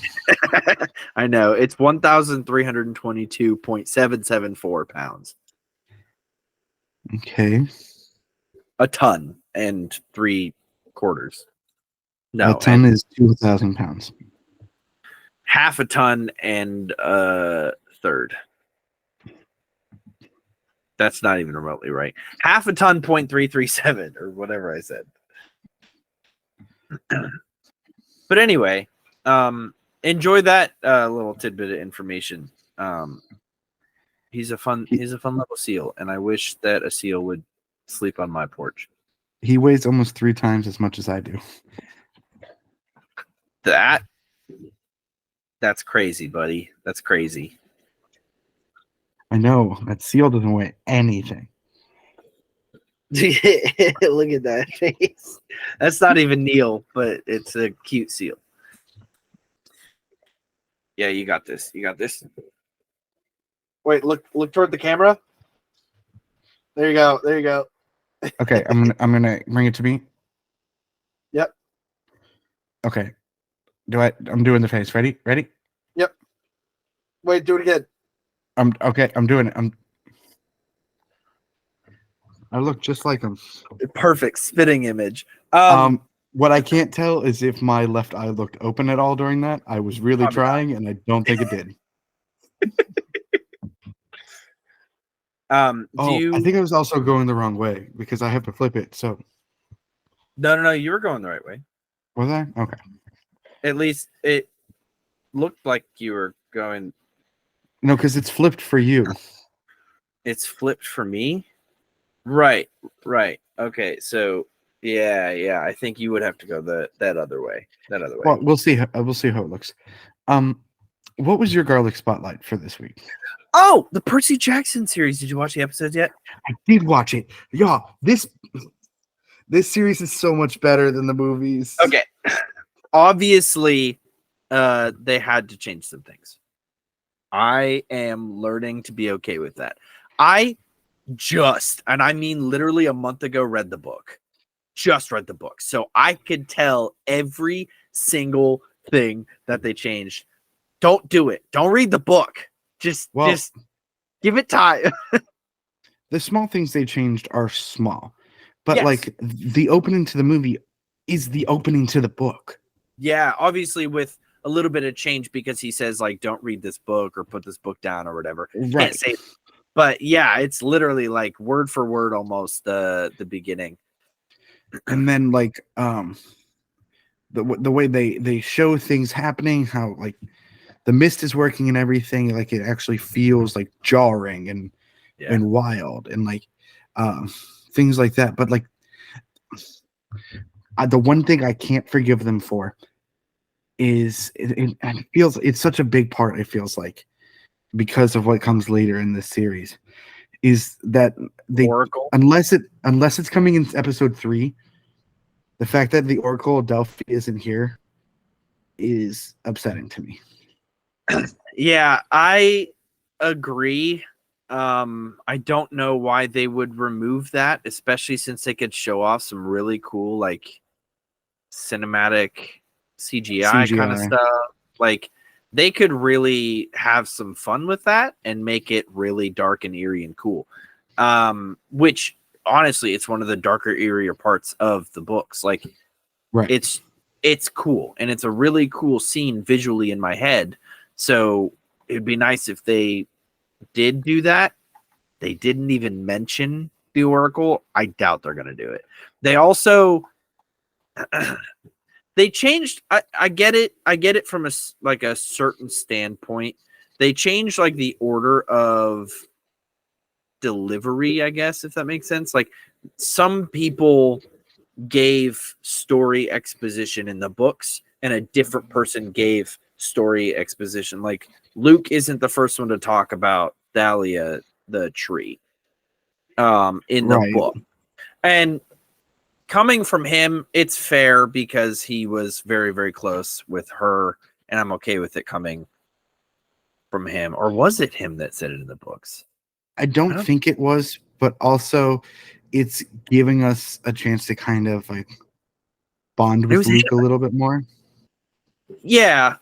I know. It's 1,322.774 pounds. Okay. A ton and 3/4. No, a ton is 2,000 pounds. Half a ton and a third. That's not even remotely right. Half a ton, 0.337 or whatever I said. But anyway, enjoy that little tidbit of information. He's a fun little seal, and I wish that a seal would sleep on my porch. He weighs almost 3 times as much as I do. That's crazy, buddy. That's crazy. I know. That seal doesn't weigh anything. Look at that face. That's not even Neil, but it's a cute seal. Yeah, you got this. You got this. Wait, look toward the camera. There you go. There you go. Okay, I'm gonna bring it to me. Yep. Okay. I'm doing the face. Ready? Ready? Yep. Wait, do it again. I'm doing it. I look just like him. Perfect spitting image. What I can't tell is if my left eye looked open at all during that. I was really trying, and I don't think it did. I think I was also going the wrong way because I have to flip it. So no, you were going the right way. Was I? Okay. At least it looked like you were going. No, because it's flipped for you. It's flipped for me. Right. Okay. So Yeah. I think you would have to go that other way. Well, we'll see. We'll see how it looks. What was your garlic spotlight for this week? Oh, the Percy Jackson series. Did you watch the episodes yet? I did watch it. Yeah, this series is so much better than the movies. Okay. Obviously, they had to change some things. I am learning to be okay with that. I and I mean literally a month ago, read the book. Just read the book. So I could tell every single thing that they changed. Don't do it. Don't read the book. Just give it time. The small things they changed are small. But like the opening to the movie is the opening to the book. Yeah, obviously with a little bit of change because he says like don't read this book or put this book down or whatever. Right. Can't say, but yeah, it's literally like word for word almost the beginning. And then like the way they show things happening, how like the mist is working and everything, like it actually feels like jarring and wild and like things like that. But like the one thing I can't forgive them for is it feels it's such a big part, it feels like, because of what comes later in this series, is that the Oracle, unless it's coming in episode 3, the fact that the Oracle of Delphi isn't here is upsetting to me. Yeah, I agree. I don't know why they would remove that, especially since they could show off some really cool like cinematic CGI kind of stuff. Like they could really have some fun with that and make it really dark and eerie and cool. Which honestly, it's one of the darker, eerier parts of the books. Like it's cool and it's a really cool scene visually in my head. So it'd be nice if they did do that. They didn't even mention the Oracle. I doubt they're going to do it. They also they changed. I get it. I get it from a certain standpoint. They changed like the order of delivery, I guess, if that makes sense. Like some people gave story exposition in the books and a different person gave story exposition. Like Luke isn't the first one to talk about Thalia the tree in the book. And coming from him, it's fair because he was very, very close with her, and I'm okay with it coming from him. Or was it him that said it in the books? I don't think it was, but also it's giving us a chance to kind of like bond with Luke a little bit more. Yeah.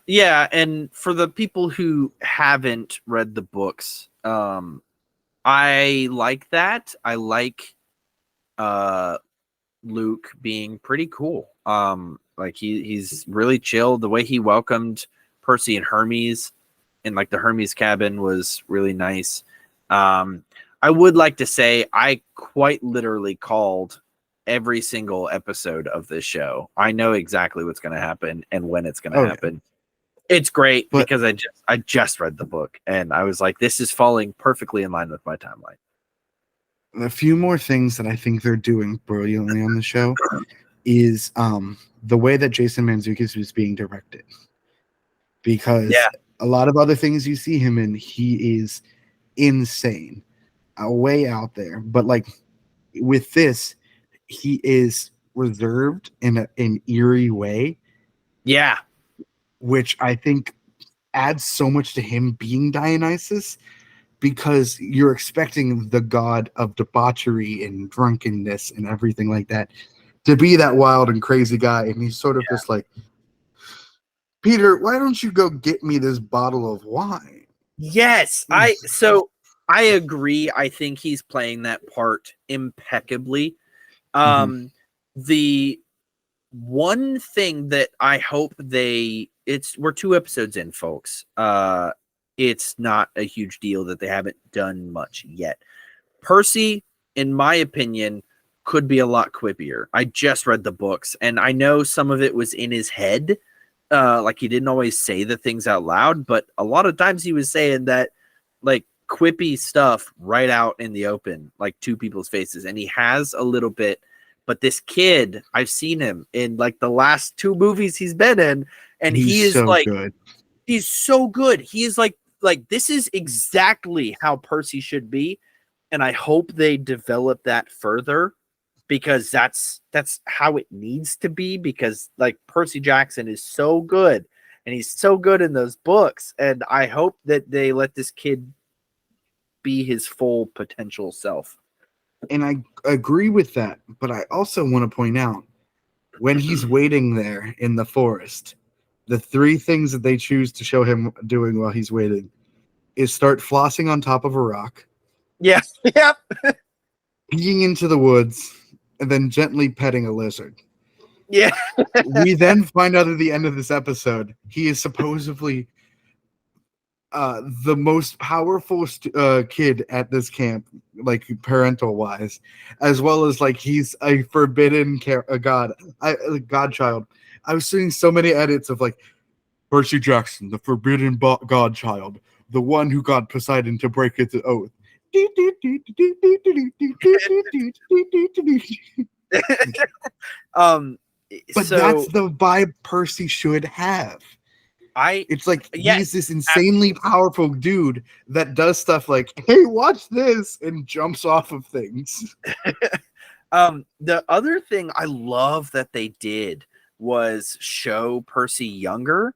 And for the people who haven't read the books, I like that. I like Luke being pretty cool. Like he's really chill. The way he welcomed Percy and Hermes in like the Hermes cabin was really nice. I would like to say I quite literally called every single episode of this show. I know exactly what's going to happen and when it's going to happen. Yeah. It's great because I just read the book and I was like, this is falling perfectly in line with my timeline. A few more things that I think they're doing brilliantly on the show is the way that Jason Mantzoukas was being directed. Because a lot of other things you see him in, he is insane, way out there. But like with this, he is reserved in an eerie way. Yeah. Which I think adds so much to him being Dionysus, because you're expecting the god of debauchery and drunkenness and everything like that to be that wild and crazy guy. And he's sort of just like, Peter, why don't you go get me this bottle of wine? Yes. I agree. I think he's playing that part impeccably. The one thing that I hope we're 2 episodes in, folks. It's not a huge deal that they haven't done much yet. Percy, in my opinion, could be a lot quippier. I just read the books, and I know some of it was in his head. Like he didn't always say the things out loud, but a lot of times he was saying that like quippy stuff right out in the open, like to people's faces. And he has a little bit But this kid, I've seen him in like the last 2 movies he's been in, and he is so like, good. He's so good. He is like this is exactly how Percy should be, and I hope they develop that further, because that's how it needs to be, because like Percy Jackson is so good, and he's so good in those books, and I hope that they let this kid be his full potential self. And I agree with that, but I also want to point out, when he's waiting there in the forest, the 3 things that they choose to show him doing while he's waiting is start flossing on top of a rock. Yeah. Yep. Peeing into the woods, and then gently petting a lizard. Yeah. We then find out at the end of this episode, he is supposedly the most powerful kid at this camp, like parental wise, as well as like he's a forbidden godchild. I was seeing so many edits of like Percy Jackson, the forbidden godchild, the one who got Poseidon to break its oath. But that's the vibe Percy should have. It's like he's this insanely powerful dude that does stuff like, hey, watch this, and jumps off of things. The other thing I love that they did was show Percy younger.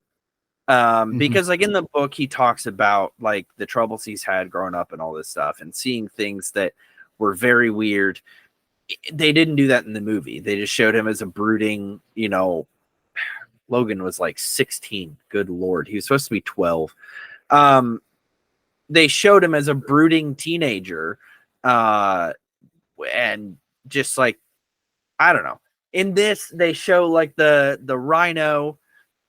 Because like in the book, he talks about like the troubles he's had growing up and all this stuff, and seeing things that were very weird. They didn't do that in the movie. They just showed him as a brooding, Logan was like 16. Good Lord. He was supposed to be 12. They showed him as a brooding teenager. And just like, I don't know. In this, they show like the rhino,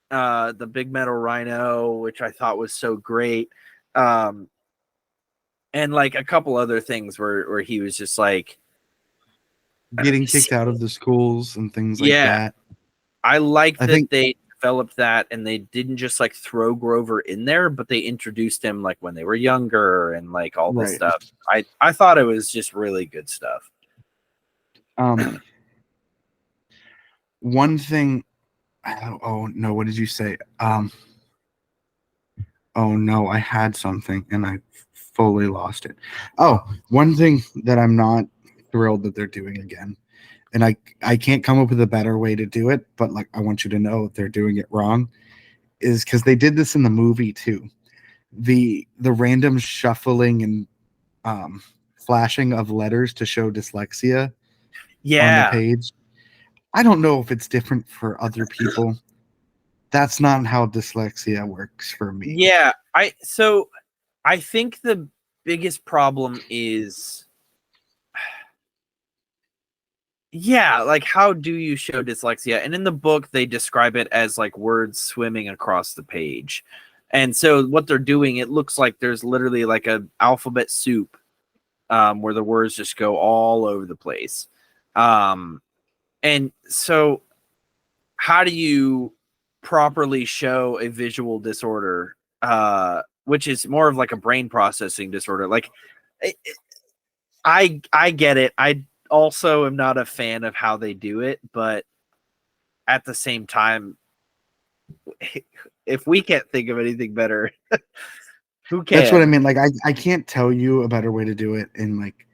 the big metal rhino, which I thought was so great. And like a couple other things where he was just like getting kicked out of the schools and things like that. I like that they developed that, and they didn't just like throw Grover in there, but they introduced him like when they were younger and like all this stuff. I thought it was just really good stuff. One thing. Oh no! What did you say? Oh no! I had something and I fully lost it. Oh, one thing that I'm not thrilled that they're doing again, and I can't come up with a better way to do it, but like I want you to know they're doing it wrong, is because they did this in the movie too. The random shuffling and flashing of letters to show dyslexia on the page. I don't know if it's different for other people. That's not how dyslexia works for me. Yeah, I think the biggest problem is like how do you show dyslexia? And in the book they describe it as like words swimming across the page. And so what they're doing, it looks like there's literally like a alphabet soup where the words just go all over the place. And so how do you properly show a visual disorder, which is more of like a brain processing disorder? Like I get it. I also am not a fan of how they do it, but at the same time, if we can't think of anything better, who can? That's what I mean. Like I can't tell you a better way to do it, and like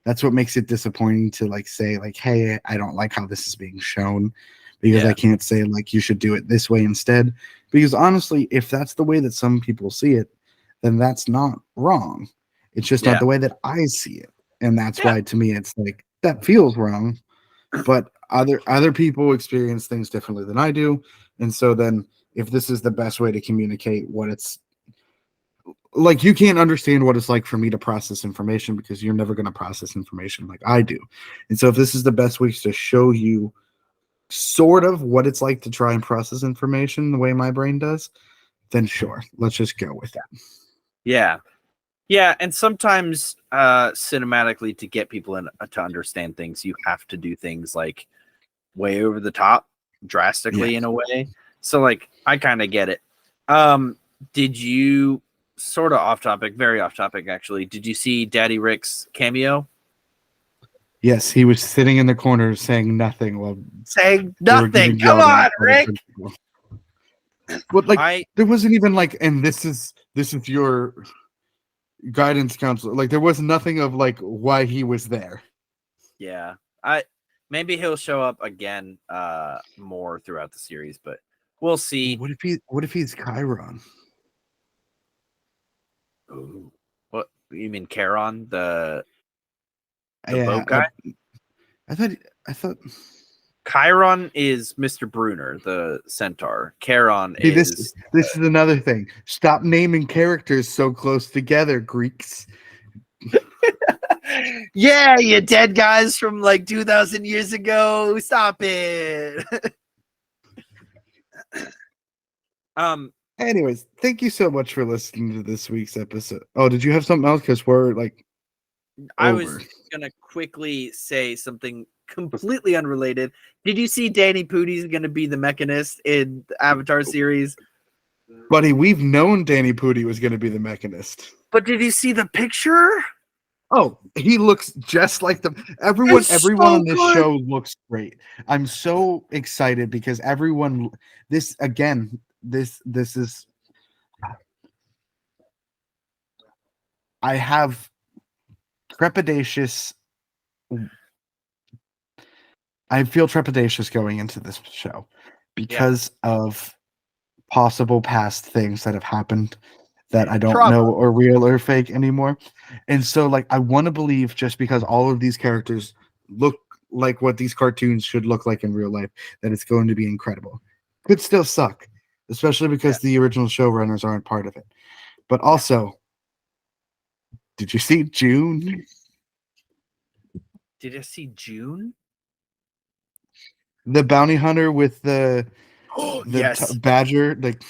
that's what makes it disappointing to like say like, hey, I don't like how this is being shown, because I can't say like you should do it this way instead. Because honestly, if that's the way that some people see it, then that's not wrong. It's just not the way that I see it. And that's why to me it's like that feels wrong. But other people experience things differently than I do. And so then if this is the best way to communicate what it's like, you can't understand what it's like for me to process information, because you're never going to process information like I do. And so if this is the best way to show you sort of what it's like to try and process information the way my brain does, then sure, let's just go with that. Yeah, and sometimes cinematically, to get people to understand things, you have to do things like way over the top, drastically in a way. So like I kind of get it. Did you, sort of off topic, very off topic actually, did you see Daddy Rick's cameo? Yes, he was sitting in the corner saying nothing while Saying they were nothing. getting Come yelled at on, by the Rick. principal. But like, there wasn't even like, and this is your guidance counselor. Like, there was nothing of like why he was there. Yeah, maybe he'll show up again more throughout the series, but we'll see. What if he's Chiron? Ooh. What you mean, Charon, the Yeah, boat guy? I thought Chiron is Mr. Brunner, the centaur. Charon See, is this is another thing. Stop naming characters so close together, Greeks. yeah, you dead guys from like 2,000 years ago. Stop it. Anyways, thank you so much for listening to this week's episode. Oh, did you have something else? Because we're like I over. was gonna quickly say something completely unrelated. Did you see Danny Pudi's gonna be the Mechanist in the Avatar series? Buddy, we've known Danny Pudi was going to be the Mechanist. But did you see the picture? Oh, he looks just like them. Everyone so on this good. show looks great. I'm so excited because everyone. This is. I have trepidatious. I feel trepidatious going into this show because of possible past things that have happened that I don't know are real or fake anymore. And so like I want to believe just because all of these characters look like what these cartoons should look like in real life, that it's going to be incredible. Could still suck, especially because the original showrunners aren't part of it. But also, did you see June? Did you see June? The bounty hunter with the yes. badger, like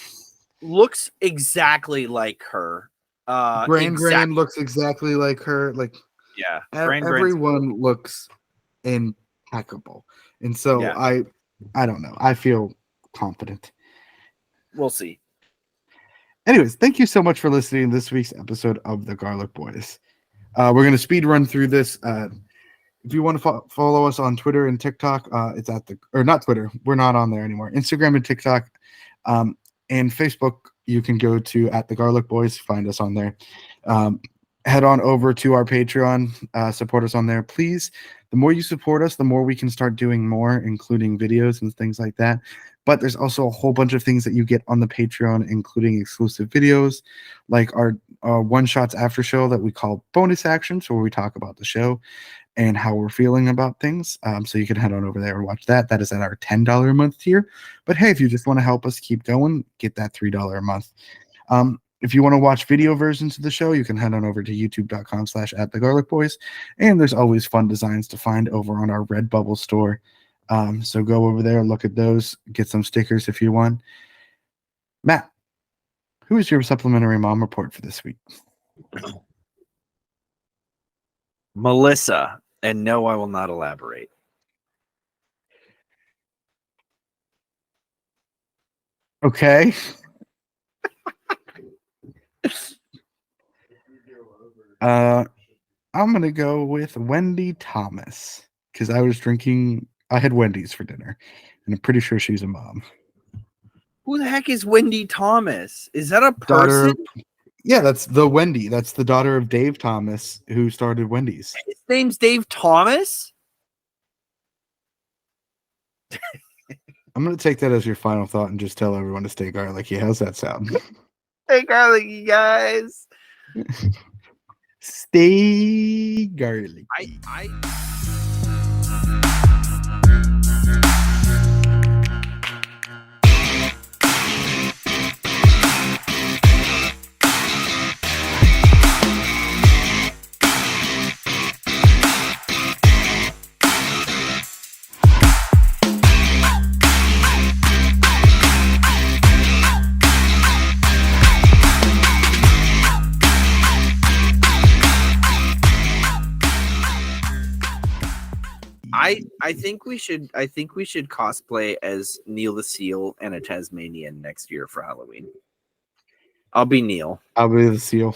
looks exactly like her. Gran looks exactly like her. Like yeah, everyone looks impeccable, and so I don't know. I feel confident. We'll see. Anyways, thank you so much for listening to this week's episode of the Garlic Boys. We're going to speed run through this. If you want to follow us on Twitter and TikTok, it's not Twitter. We're not on there anymore. Instagram and TikTok, and Facebook. You can go to @the Garlic Boys. Find us on there. Head on over to our Patreon. Support us on there, please. The more you support us, the more we can start doing more, including videos and things like that. But there's also a whole bunch of things that you get on the Patreon, including exclusive videos, like our One Shots after show that we call bonus actions, where we talk about the show and how we're feeling about things. So you can head on over there and watch that. That is at our $10 a month tier. But hey, if you just want to help us keep going, get that $3 a month. If you want to watch video versions of the show, you can head on over to youtube.com/@thegarlicboys. And there's always fun designs to find over on our Redbubble store. So go over there, look at those, get some stickers if you want. Matt, who is your supplementary mom report for this week? Melissa. And no, I will not elaborate. Okay. I'm gonna go with Wendy Thomas because I had Wendy's for dinner, and I'm pretty sure she's a mom. Who the heck is Wendy Thomas? Is that a person? Yeah, that's the Wendy. That's the daughter of Dave Thomas, who started Wendy's. His name's Dave Thomas? I'm going to take that as your final thought and just tell everyone to stay garlicky. How's that sound? Stay garlicky, guys. Stay garlicky. I think we should cosplay as Neil the Seal and a Tasmanian next year for Halloween. I'll be Neil. I'll be the seal.